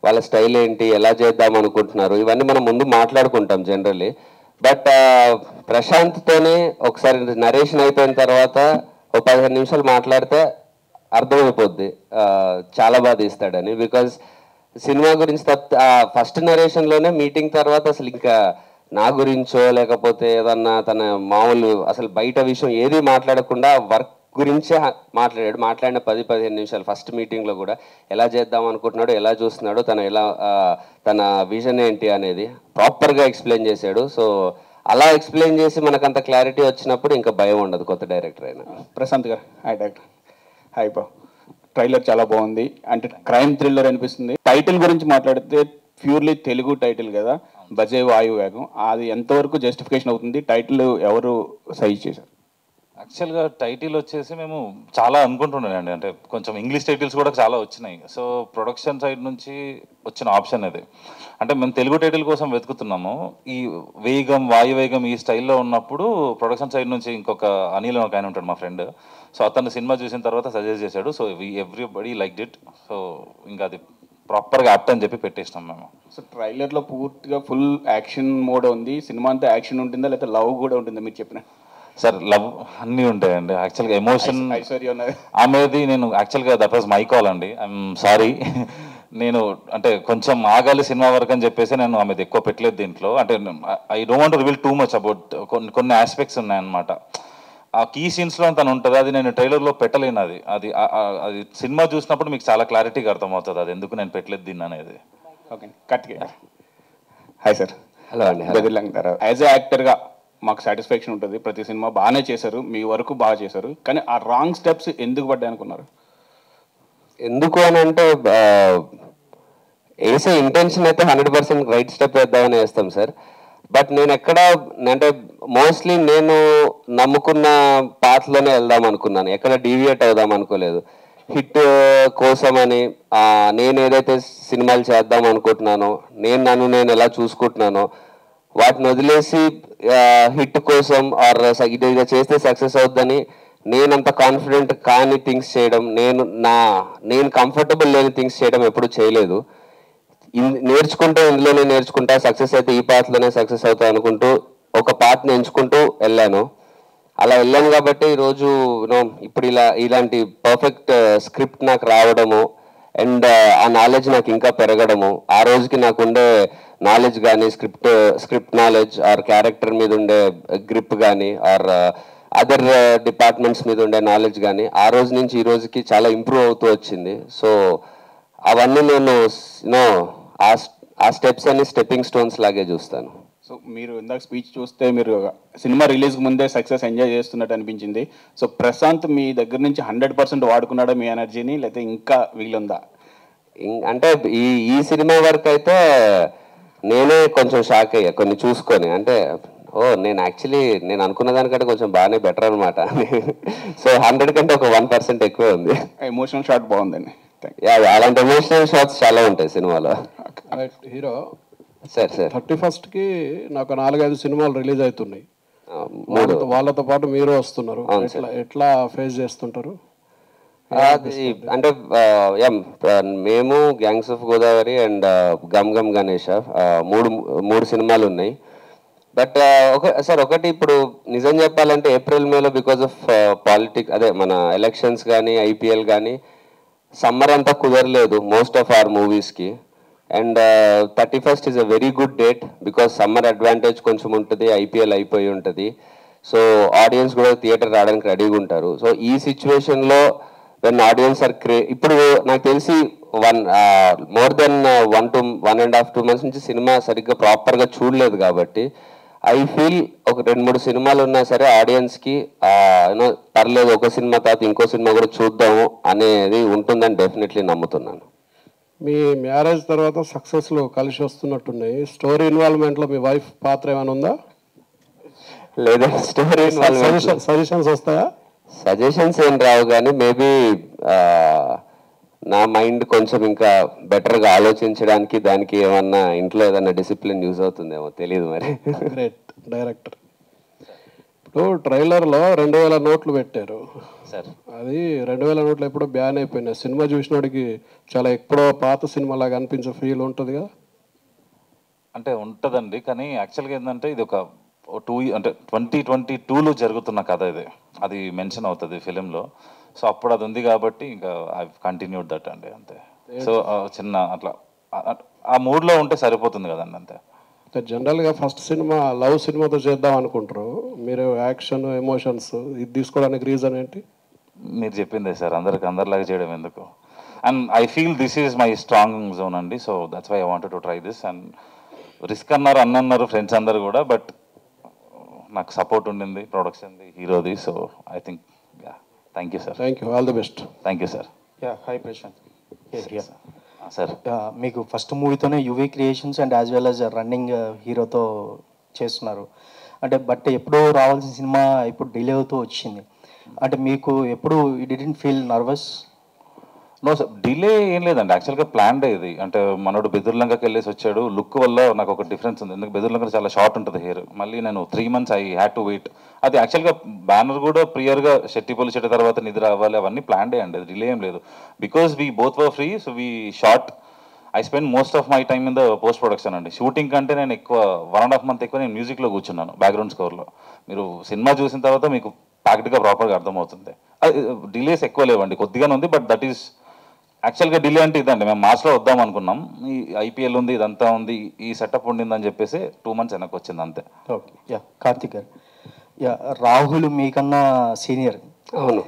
వాళ్ళ స్టైల్ ఏంటి, ఎలా చేద్దాం అనుకుంటున్నారు, ఇవన్నీ మనం ముందు మాట్లాడుకుంటాం జనరల్లీ. బట్ ప్రశాంత్తోనే ఒకసారి నరేషన్ అయిపోయిన తర్వాత ఒక 15 నిమిషాలు మాట్లాడితే అర్థమైపోద్ది చాలా బాగా తీస్తాడని. బికాజ్ సినిమా గురించి ఫస్ట్ నరేషన్లోనే మీటింగ్ తర్వాత అసలు ఇంకా నా గురించో లేకపోతే ఏదన్నా తన మామూలు అసలు బయట విషయం ఏది మాట్లాడకుండా వర్క్ గురించే మాట్లాడిన 10-15 నిమిషాలు ఫస్ట్ మీటింగ్లో కూడా ఎలా చేద్దాం అనుకుంటున్నాడు, ఎలా చూస్తున్నాడు, తన విజన్ ఏంటి అనేది ప్రాపర్గా ఎక్స్ప్లెయిన్ చేశాడు. సో అలా ఎక్స్ప్లెయిన్ చేసి మనకంత క్లారిటీ వచ్చినప్పుడు ఇంకా భయం ఉండదు కొత్త డైరెక్టర్ అయినా. ప్రశాంత్ గారు hi director. Hi bro, trailer చాలా బాగుంది. అంటే క్రైమ్ థ్రిల్లర్ అనిపిస్తుంది. టైటిల్ గురించి మాట్లాడితే ప్యూర్లీ తెలుగు టైటిల్ కదా, బజే వాయు వేగం. అది ఎంతవరకు జస్టిఫికేషన్ అవుతుంది? టైటిల్ ఎవరు సజెస్ట్ చేశారు? యాక్చువల్గా టైటిల్ వచ్చేసి మేము చాలా అనుకుంటున్నానండి, అంటే కొంచెం ఇంగ్లీష్ టైటిల్స్ కూడా చాలా వచ్చినాయి. సో ప్రొడక్షన్ సైడ్ నుంచి వచ్చిన ఆప్షన్ అది. అంటే మేము తెలుగు టైటిల్ కోసం వెతుకుతున్నాము. ఈ వేగం వాయువేగం ఈ స్టైల్లో ఉన్నప్పుడు ప్రొడక్షన్ సైడ్ నుంచి ఇంకొక అనిల్ ఒక ఆయన ఉంటాడు మా ఫ్రెండ్. సో అతను సినిమా చూసిన తర్వాత సజెస్ట్ చేశాడు. So everybody like it. So ఇంకా అది ప్రాపర్గా యాప్ట్ అని చెప్పి పెట్టేసినాం మేము. సో ట్రైలర్లో పూర్తిగా ఫుల్ యాక్షన్ మోడ్ ఉంది. సినిమా అంతా యాక్షన్ ఉంటుందా లేదా లవ్ కూడా ఉంటుందా మీరు చెప్పిన? సార్ లవ్ అన్నీ ఉంటాయండి. యాక్చువల్గా ఎమోషన్ ఆమెది నేను యాక్చువల్గా దట్ వాజ్ మై కాల్ అండి. I'm sorry. నేను అంటే కొంచెం ఆగాలి సినిమా వరకు అని చెప్పేసి నేను ఆమెది ఎక్కువ పెట్టలేదు దీంట్లో. అంటే I don't want to reveal too much about కొన్ని ఆస్పెక్ట్స్ ఉన్నాయన్నమాట. ఆ కీ సీన్స్లో తను ఉంటుంది, అది నేను ట్రైలర్లో పెట్టలేను. అది అది సినిమా చూసినప్పుడు మీకు చాలా క్లారిటీగా అర్థమవుతుంది అది ఎందుకు నేను పెట్టలేదు దీన్ని అనేది. ఓకే, కరెక్ట్గా. Hi sir. హలో అండి. బెదిర్లంటారు. యాజ్ ఏ యాక్టర్గా మాకు సాటిస్ఫాక్షన్ ఉంటుంది. ప్రతి సినిమా బాగానే చేశారు, మీ వరకు బాగా చేశారు. కానీ ఆ రాంగ్ స్టెప్స్ ఎందుకు పడ్డాయి అనుకున్నారు? ఎందుకు అని అంటే వేసే ఇంటెన్షన్ అయితే 100% రైట్ స్టెప్ వేద్దామని వేస్తాం సార్. బట్ నేను అంటే మోస్ట్లీ నేను నమ్ముకున్న పాత్రలోనే వెళ్దాం అనుకున్నాను, ఎక్కడ డీవియేట్ అవుదాం అనుకోలేదు. హిట్ కోసమని నేను ఏదైతే సినిమాలు చేద్దాం అనుకుంటున్నానో, నేను ఎలా చూసుకుంటున్నానో వాటిని వదిలేసి హిట్ కోసం ఆర్ ఇది చేస్తే సక్సెస్ అవుద్దని నేనంత కాన్ఫిడెంట్ కాని థింగ్స్ చేయడం, నేను కంఫర్టబుల్ లేని థింగ్స్ చేయడం ఎప్పుడు చేయలేదు. ఇందులోనే నేర్చుకుంటా, సక్సెస్ అయితే ఈ పాత్రలోనే సక్సెస్ అవుతా అనుకుంటూ ఒక పాత్రని ఎంచుకుంటూ వెళ్ళాను. అలా వెళ్ళాను కాబట్టి ఈరోజు ఇప్పుడు ఇలాంటి పర్ఫెక్ట్ స్క్రిప్ట్ నాకు రావడము అండ్ ఆ నాలెడ్జ్ నాకు ఇంకా పెరగడము, ఆ రోజుకి నాకు ఉండే నాలెడ్జ్ కానీ స్క్రిప్ట్ నాలెడ్జ్ ఆర్ క్యారెక్టర్ మీద ఉండే గ్రిప్ కానీ ఆర్ అదర్ డిపార్ట్మెంట్స్ మీద ఉండే నాలెడ్జ్ కానీ ఆ రోజు నుంచి ఈ రోజుకి చాలా ఇంప్రూవ్ అవుతూ వచ్చింది. సో అవన్నీ నేను ఆ స్టెప్స్ అన్ని స్టెప్పింగ్ స్టోన్స్ లాగే చూస్తాను. సో మీరు ఇందాక స్పీచ్ చూస్తే మీరు సినిమా రిలీజ్కి ముందే సక్సెస్ ఎంజాయ్ చేస్తున్నట్టు అనిపించింది. సో ప్రశాంత్ మీ దగ్గర నుంచి 100% వాడుకున్నాడా మీ ఎనర్జీని, లేకపోతే ఇంకా వీలుందా? అంటే ఈ సినిమా వరకు అయితే నేనే కొంచెం షాక్ అయ్యా కొన్ని చూసుకొని. అంటే నేను యాక్చువల్లీ నేను అనుకున్న దానికంటే కొంచెం బాగానే బెటర్ అనమాట. సో 100 కంటే ఒక 1% ఎక్కువే ఉంది. ఎమోషనల్ షాట్ బాగుందండి. అలాంటి ఎమోషనల్ షాట్స్ చాలా ఉంటాయి సినిమాలో. హీరో సార్ 31st నాకు 4-5 సినిమాలు రిలీజ్ అవుతున్నాయి. వాళ్ళతో పాటు మీరు వస్తున్నారు, ఎట్లా ఫేస్ చేస్తుంటారు? అంటే మేము gangs of Godavari and Gam Gam Ganesha మూడు సినిమాలు ఉన్నాయి. బట్ ఒకటి ఇప్పుడు నిజం చెప్పాలంటే ఏప్రిల్ మేలో బికాజ్ ఆఫ్ పాలిటిక్స్ అదే మన ఎలక్షన్స్ కానీ ఐపీఎల్ కానీ సమ్మర్ అంతా కుదరలేదు మోస్ట్ ఆఫ్ ఆర్ మూవీస్కి. And 31st is a very good date because summer advantage కొంచెం ఉంటుంది, ఐపీఎల్ అయిపోయి ఉంటుంది. సో ఆడియన్స్ కూడా థియేటర్ రావడానికి రెడీగా ఉంటారు. సో ఈ సిచ్యువేషన్లో వెన్ ఆడియన్స్ ఆర్ ఇప్పుడు నాకు తెలిసి మోర్ దెన్ 1.5-2 months నుంచి సినిమా సరిగ్గా ప్రాపర్గా చూడలేదు కాబట్టి ఐ ఫీల్ ఒక 2-3 సినిమాలు ఉన్నా సరే ఆడియన్స్కి యూనో పర్లేదు ఒక సినిమా తర్వాత ఇంకో సినిమా కూడా చూద్దాము అనేది ఉంటుందని డెఫినెట్లీ నమ్ముతున్నాను. మీ మ్యారేజ్ తర్వాత సక్సెస్లో కలిసి వస్తున్నట్టున్నాయి. స్టోరీ ఇన్వాల్వ్మెంట్లో మీ వైఫ్ పాత్ర ఏమైనా ఉందా? లేదండి, స్టోరీ ఇన్వాల్వ్మెంట్ సజెషన్స్ వస్తాయా? సజెషన్స్ ఏం రావు కానీ మేబీ నా మైండ్ కొంచెం ఇంకా బెటర్గా ఆలోచించడానికి దానికి ఏమన్నా ఇంట్లో ఏదన్నా డిసిప్లిన్ యూజ్ అవుతుందేమో తెలియదు మరి. Great director. ఇప్పుడు ట్రైలర్లో 2000 నోట్లు పెట్టారు సార్. అది 2000 నోట్లు ఎప్పుడో బ్యాన్ అయిపోయినాయి. సినిమా చూసినోడికి చాలా ఎప్పుడో పాత సినిమా లాగా అనిపించే ఫీల్ ఉంటుంది కదా? అంటే ఉంటుందండి, కానీ యాక్చువల్గా ఏంటంటే ఇది ఒక 2022లో జరుగుతున్న కథ ఇది, అది మెన్షన్ అవుతుంది ఫిలింలో. సో అప్పుడు అది ఉంది కాబట్టి ఇంకా ఐ కంటిన్యూడ్ దట్ అండి అంతే. సో చిన్న అట్లా ఆ మూడ్లో ఉంటే సరిపోతుంది కదండి అంతే. జనరల్గా ఫస్ట్ సినిమా లవ్ సినిమాతో చేద్దాం అనుకుంటారు మీరు, యాక్షన్ ఎమోషన్స్ ఇది తీసుకోవడానికి రీజన్ ఏంటి? మీరు చెప్పిందే సార్, అందరిలాగా చేయడం ఎందుకు. And I feel this is my strong zone అండి. So that's why I wanted to try this. And risk అన్నారు ఫ్రెండ్స్ అందరు కూడా, బట్ నాకు సపోర్ట్ ఉండింది ప్రొడక్షన్ది, హీరోది. So I think thank you sir. Thank you, all the best. Thank you sir. Hi Prashanth sir. మీకు first మూవీతోనే UV creations and as well as running హీరోతో చేస్తున్నారు అంటే, బట్ ఎప్పుడో రావాల్సిన సినిమా ఇప్పుడు డిలే అవుతూ వచ్చింది అంటే మీకు ఎప్పుడు you didn't feel nervous? No sir, delay ఏం లేదండి, యాక్చువల్గా ప్లాన్ ఇది. అంటే మనోడు బెదుర్లంకకి వెళ్ళేసి వచ్చాడు, లుక్ వల్ల నాకు ఒక డిఫరెన్స్ ఉంది. ఎందుకు బెదుర్లంక చాలా షార్ట్ ఉంటుంది హెయిర్, మళ్ళీ నేను 3 months I had to wait. అది యాక్చువల్గా బ్యానర్ కూడా ప్రియర్గా షెట్టిపల్లి చెట్టు తర్వాత నిద్ర అవ్వాలి అవన్నీ ప్లాన్డే అండి, అది డిలే ఏం లేదు. Because we both were free, so we short. I spend most of my time in the post production అండి. షూటింగ్ కంటే నేను ఎక్కువ 1.5 month ఎక్కువ నేను మ్యూజిక్లో కూర్చున్నాను, బ్యాక్గ్రౌండ్ స్కోర్లో. మీరు సినిమా చూసిన తర్వాత మీకు ప్యాక్ట్గా ప్రాపర్గా అర్థమవుతుంది. డిలేస్ ఎక్కువ లేవండి, కొద్దిగానే ఉంది. బట్ దట్ ఈస్ యాక్చువల్గా డిలే అంటే ఇదండి, మేము మార్చ్లో వద్దాం అనుకున్నాం, ఈ ఐపీఎల్ ఉంది ఇదంతా ఉంది ఈ సెటప్ ఉండిందని చెప్పేసి 2 months వెనక్కి వచ్చింది అంతే. ఓకే. కార్తిక్ గారు, రాహుల్ మీకన్నా సీనియర్. అవును.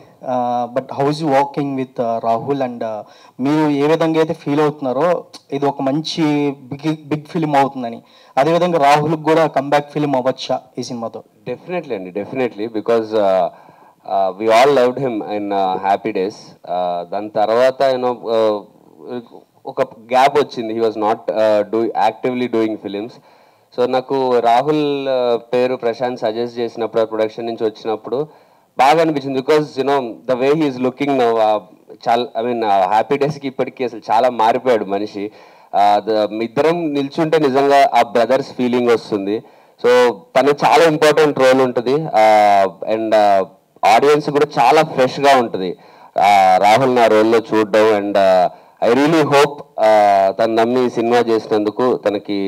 But house walking with Rahul and మీరు ఏ విధంగా అయితే ఫీల్ అవుతున్నారో ఇది ఒక మంచి బిగ్ ఫిలిం అవుతుందని, అదేవిధంగా రాహుల్కి కూడా కంబ్యాక్ ఫిలిం అవ్వచ్చా ఈ సినిమాతో? డెఫినెట్లీ అండి, definitely. Because we all loved him in Happy Days. దాని తర్వాత ఒక గ్యాప్ వచ్చింది, he was not actively doing films. So నాకు రాహుల్ పేరు ప్రశాంత్ సజెస్ట్ చేసినప్పుడు ప్రొడక్షన్ నుంచి వచ్చినప్పుడు బాగా అనిపించింది. Because the way he is looking చాలా, ఐ మీన్ హ్యాపీ డేస్కి ఇప్పటికీ అసలు చాలా మారిపోయాడు మనిషి. ఇద్దరం నిల్చుంటే నిజంగా ఆ బ్రదర్స్ ఫీలింగ్ వస్తుంది. సో తను చాలా ఇంపార్టెంట్ రోల్ ఉంటుంది అండ్ ఆడియన్స్ కూడా చాలా ఫ్రెష్గా ఉంటుంది రాహుల్ నా రోల్లో చూడడం. అండ్ ఐ రియలీ హోప్ తను నమ్మి సినిమా చేసినందుకు తనకి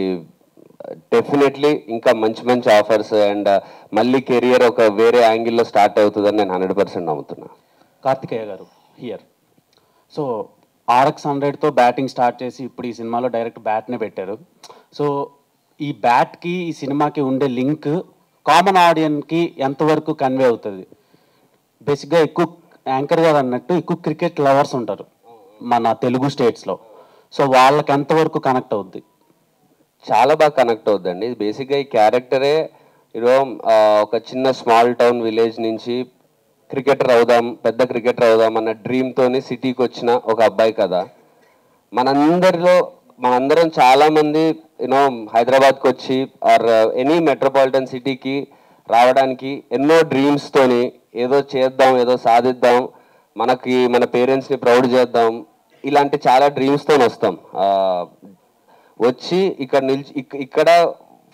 డెఫినెట్లీ ఇంకా మంచి మంచి ఆఫర్స్ అండ్ మళ్ళీ కెరియర్ ఒక వేరే యాంగిల్లో స్టార్ట్ అవుతుందని నేను 100% నమ్ముతున్నా. కార్తికేయ గారు హియర్. సో RX 100తో బ్యాటింగ్ స్టార్ట్ చేసి ఇప్పుడు ఈ సినిమాలో డైరెక్ట్ బ్యాట్నే పెట్టారు. సో ఈ బ్యాట్కి ఈ సినిమాకి ఉండే లింక్ కామన్ ఆడియన్కి ఎంతవరకు కన్వే అవుతుంది? బేసిక్గా ఎక్కువ యాంకర్ గారు అన్నట్టు ఎక్కువ క్రికెట్ లవర్స్ ఉంటారు మన తెలుగు స్టేట్స్లో. సో వాళ్ళకి ఎంతవరకు కనెక్ట్ అవుద్ది? చాలా బాగా కనెక్ట్ అవుద్దండి. బేసిక్గా ఈ క్యారెక్టరే ఒక చిన్న స్మాల్ టౌన్ విలేజ్ నుంచి క్రికెటర్ అవుదాం, పెద్ద క్రికెటర్ అవుదాం అన్న డ్రీమ్తోని సిటీకి వచ్చిన ఒక అబ్బాయి కదా. మనందరం చాలామంది హైదరాబాద్కి వచ్చి ఆర్ ఎనీ మెట్రోపాలిటన్ సిటీకి రావడానికి ఎన్నో డ్రీమ్స్తోని ఏదో చేద్దాం, ఏదో సాధిద్దాం, మన పేరెంట్స్ని ప్రౌడ్ చేద్దాం, ఇలాంటి చాలా డ్రీమ్స్తో వస్తాం. వచ్చి ఇక్కడ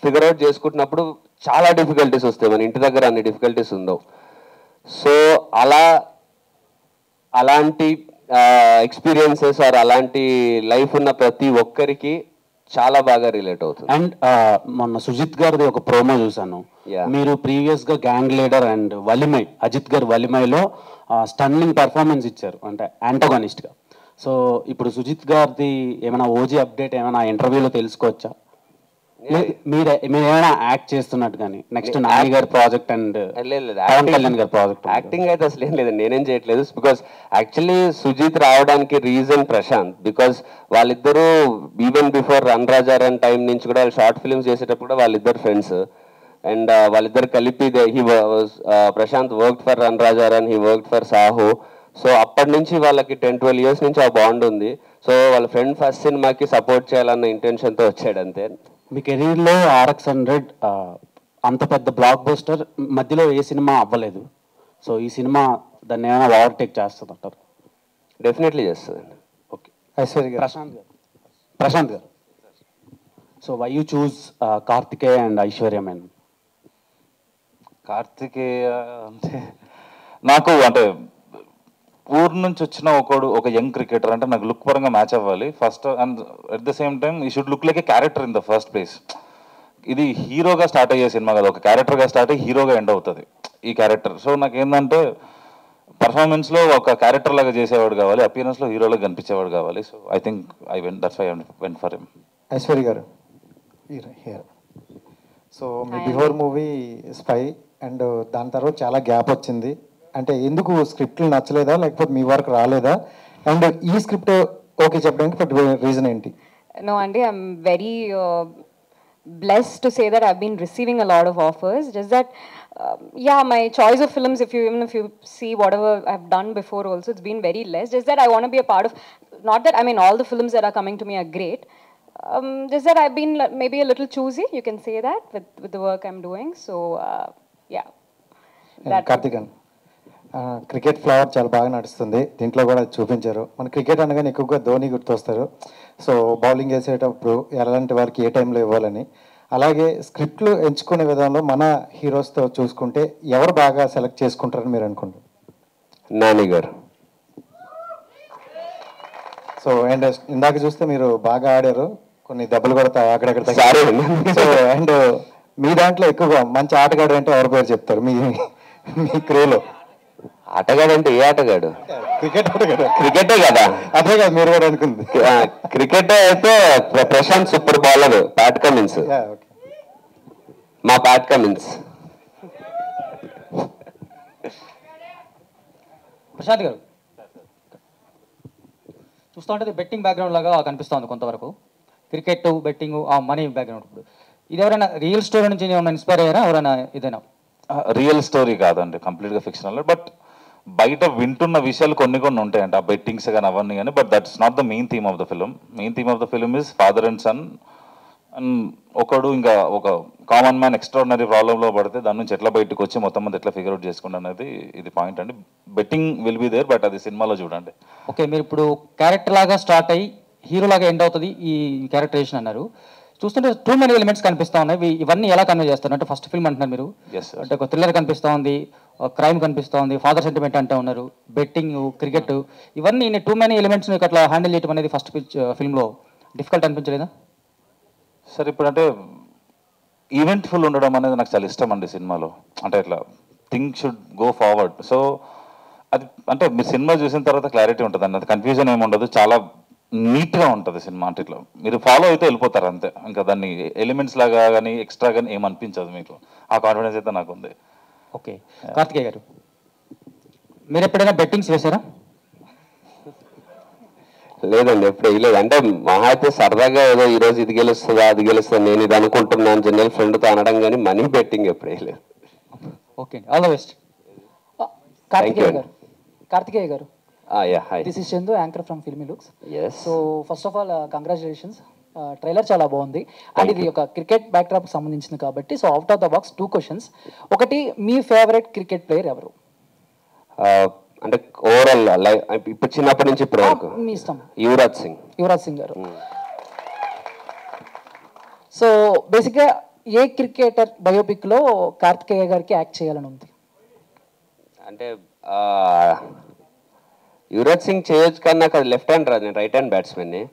ఫిగర్ అవుట్ చేసుకుంటున్నప్పుడు చాలా డిఫికల్టీస్ వస్తాయి. మన ఇంటి దగ్గర అన్ని డిఫికల్టీస్ ఉండవు. సో అలాంటి ఎక్స్పీరియన్సెస్ ఆర్ అలాంటి లైఫ్ ఉన్న ప్రతి ఒక్కరికి చాలా బాగా రిలేట్ అవుతుంది. అండ్ మొన్న సుజిత్ గారిది ఒక ప్రోమో చూసాను. మీరు ప్రీవియస్గా gang leader and Valimai, Ajith garu వలిమైలో స్టన్నింగ్ పెర్ఫార్మెన్స్ ఇచ్చారు, అంటే యాంటోగనిస్ట్గా. సో ఇప్పుడు సుజిత్ గారిది ఏమైనా ఓజీ అప్డేట్ ఏమైనా ఇంటర్వ్యూలో తెలుసుకోవచ్చా? మీరు ఏమైనా యాక్ట్ చేస్తున్నట్టు కానీ నెక్స్ట్ నాని గారి ప్రాజెక్ట్ అండ్ పవన్ కళ్యాణ్ గారి ప్రాజెక్ట్? యాక్టింగ్ అయితే అసలు ఏం లేదండి, నేనేం చేయట్లేదు. బికాస్ యాక్చువల్లీ సుజిత్ రావడానికి రీజన్ ప్రశాంత్. బికాస్ వాళ్ళిద్దరూ even before run Raja run time నుంచి కూడా వాళ్ళు షార్ట్ ఫిల్మ్స్ చేసేటప్పుడు కూడా వాళ్ళిద్దరు ఫ్రెండ్స్. అండ్ వాళ్ళిద్దరు కలిపి Prashanth worked for run Raja run, he worked for Saaho. So అప్పటి నుంచి వాళ్ళకి 10-12 years నుంచి ఆ బాండ్ ఉంది. సో వాళ్ళ ఫ్రెండ్ ఫస్ట్ సినిమాకి సపోర్ట్ చేయాలన్న ఇంటెన్షన్తో వచ్చాడు అంతే. మీ కెరీర్లో RX 100 అంత పెద్ద బ్లాక్ బస్టర్ మధ్యలో ఏ సినిమా అవ్వలేదు. సో ఈ సినిమా దాన్ని ఏమైనా ఓవర్టేక్ చేస్తుంది అంటారు? డెఫినెట్లీ చేస్తుందండి. Okay, Prashanth garu. So why you choose Karthikeya and Aishwarya Menon? Karthikeya అంటే నాకు ఊరు నుంచి వచ్చిన ఒక యంగ్ క్రికెటర్ అంటే నాకు లుక్ పరంగా మ్యాచ్ అవ్వాలి first. And at the same time he should look like a character in the first place. ఇది హీరోగా స్టార్ట్ అయ్యే సినిమా కదా, ఒక క్యారెక్టర్గా స్టార్ట్ అయ్యి హీరోగా ఎండ్ అవుతుంది ఈ క్యారెక్టర్. సో నాకు ఏంటంటే పర్ఫార్మెన్స్లో ఒక క్యారెక్టర్ లాగా చేసేవాడు కావాలి, అపియరెన్స్లో హీరోలాగా కనిపించేవాడు కావాలి. So I think that's why I went for him. Aishwarya గారు హియర్. సో మీ బిఫోర్ మూవీ స్పై అండ్ దాని తర్వాత చాలా గ్యాప్ వచ్చింది. అంటే ఎందుకు స్క్రిప్ట్లు నచ్చలేదా, లేకపోతే మీ వర్క్ రాలేదా? అండ్ ఈ స్క్రిప్ట్ ఓకే చెప్పడానికి రీజన్ ఏంటి? No, Andy, I'm very blessed to say that I've been receiving a lot of offers. Just that, yeah, my choice of films, even if you see whatever I've done before also, it's been very less. Just that I want to be a part of, not that, I mean, all the films that are coming to me are great. Just that I've been maybe a little choosy, you can say that, with the work I'm doing. So, yeah. Karthikeyan, cricket flower చాలా బాగా నడుస్తుంది, దీంట్లో కూడా చూపించారు. మన cricket అనగానే ఎక్కువగా Dhoni గుర్తొస్తారు. So bowling వేసేటప్పుడు ఎలాంటి వారికి ఏ టైంలో ఇవ్వాలని, అలాగే స్క్రిప్ట్లు ఎంచుకునే విధానంలో మన హీరోస్తో చూసుకుంటే ఎవరు బాగా సెలెక్ట్ చేసుకుంటారని మీరు అనుకుంటారు? నాని గారు. సో అండ్ ఇందాక చూస్తే మీరు బాగా ఆడారు, కొన్ని దెబ్బలు కూడా అక్కడక్కడ. సో అండ్ మీ దాంట్లో ఎక్కువగా మంచి ఆటగాడు అంటే ఎవరి పేరు చెప్తారు మీ క్రేలో? ఆటగాడు అంటే ఏ ఆటగాడు? క్రికెట్ ఆటగాడు. క్రికెటే కదా. అదే కదా మీరు కూడా అనుకుంది. క్రికెట్ అయితే Prashanth super bowler, Pat Cummins. మా ప్యాట్ కమిన్స్. ప్రశాంత్ గారు చూస్తూ ఉంటుంది బెట్టింగ్ బ్యాక్గ్రౌండ్ లాగా కనిపిస్తుంది కొంతవరకు. క్రికెట్, బెట్టింగ్, ఆ మనీ బ్యాక్గ్రౌండ్. ఇప్పుడు ఇది ఎవరైనా రియల్ స్టోరీ నుంచి ఏమైనా ఇన్స్పైర్ అయ్యారా ఎవరైనా? ఇదేనా? రియల్ స్టోరీ కాదండి, కంప్లీట్గా ఫిక్షనల్. బట్ బయట వింటున్న విషయాలు కొన్ని ఉంటాయండి, ఆ బెట్టింగ్స్ కానీ అవన్నీ కానీ. But that's not the main theme of the film. Main theme of the film is father and son. And ఒకడు ఇంకా ఒక కామన్ మ్యాన్ ఎక్స్ట్రాడినరీ ప్రాబ్లంలో పడితే దాని నుంచి ఎట్లా బయటకు వచ్చి మొత్తం మంది ఎట్లా ఫిగర్ అవుట్ చేసుకుంటా అనేది ఇది పాయింట్ అండి. Betting will be there, but అది సినిమాలో చూడండి. ఓకే, మీరు ఇప్పుడు క్యారెక్టర్ లాగా స్టార్ట్ అయ్యి హీరో లాగా ఎండ్ అవుతుంది ఈ క్యారెక్టరేషన్ అన్నారు. చూస్తుంటే టూ మెనీ ఎలిమెంట్స్ కనిపిస్తూ ఉన్నాయి. ఇవన్నీ ఎలా కన్వే చేస్తారు? అంటే ఫస్ట్ ఫిల్మ్ అంటున్నారు మీరు, అంటే ఒక థ్రిల్లర్ కనిపిస్తూ ఉంది, క్రైమ్ కనిపిస్తూ ఉంది, ఫాదర్ సెంటిమెంట్ అంటూ ఉన్నారు, బెట్టింగ్, క్రికెట్, ఇవన్నీ టూ మెనీ ఎలిమెంట్స్ అట్లా హ్యాండిల్ చేయడం అనేది ఫస్ట్ ఫిల్మ్లో డిఫికల్ట్ అనిపించలేదా? సార్ ఇప్పుడు అంటే ఈవెంట్ఫుల్ ఉండడం అనేది నాకు చాలా ఇష్టం అండి సినిమాలో. అంటే ఇట్లా thing should go forward. So అది అంటే మీరు సినిమా చూసిన తర్వాత క్లారిటీ ఉంటుందండి, అది కన్ఫ్యూజన్ ఏమి ఉండదు, చాలా నీట్గా ఉంటుంది సినిమా. అంటే ఇట్లా మీరు ఫాలో అయితే వెళ్ళిపోతారు అంతే, ఇంకా దాన్ని ఎలిమెంట్స్ లాగా కానీ ఎక్స్ట్రా కానీ ఏమనిపించదు మీకు. ఆ కాన్ఫిడెన్స్ అయితే నాకు ఉంది. ఓకే, కార్తికేయ గారు మీరు ఎప్పుడైనా బెట్టింగ్స్ వేశారా? లేదండి, ఎప్పుడు వేయలేదు. అంటే మహా అయితే సరదాగా ఏదో ఈరోజు ఇది గెలుస్తుందా అది గెలుస్తుందా నేను ఇది అనుకుంటున్నాను జనరల్ ఫ్రెండ్తో అనడం, కానీ మనీ బెట్టింగ్ ఎప్పుడు వేయలేదు. Okay, all the best. Karthikeya garu, Karthikeya garu, hi. This is Chandu, anchor from Filmy Looks. Yes. So first of all congratulations, trailer చాలా బాగుంది. అండ్ ఇది ఒక క్రికెట్ బ్యాక్డ్రాప్కి సంబంధించింది కాబట్టి so out of the box 2 questions. ఒకటి, మీ ఫేవరెట్ క్రికెట్ ప్లేయర్ ఎవరు? అంటే ఓవరాల్ ఇప్పుడు చిన్నప్పటి నుంచి ఇప్పటి వరకు మీ ఇష్టం. యువరాజ్ సింగ్. యువరాజ్ సింగ్ గారు. సో బేసిక్గా ఏ క్రికెటర్ బయోపిక్లో కార్తికేయ గారికి యాక్ట్ చేయాలని ఉంది? అంటే యువరాజ్ సింగ్ చేయొచ్చు కానీ నాకు అది లెఫ్ట్ హ్యాండ్ రాదు, నేను రైట్ హ్యాండ్ బ్యాట్స్మెన్ని.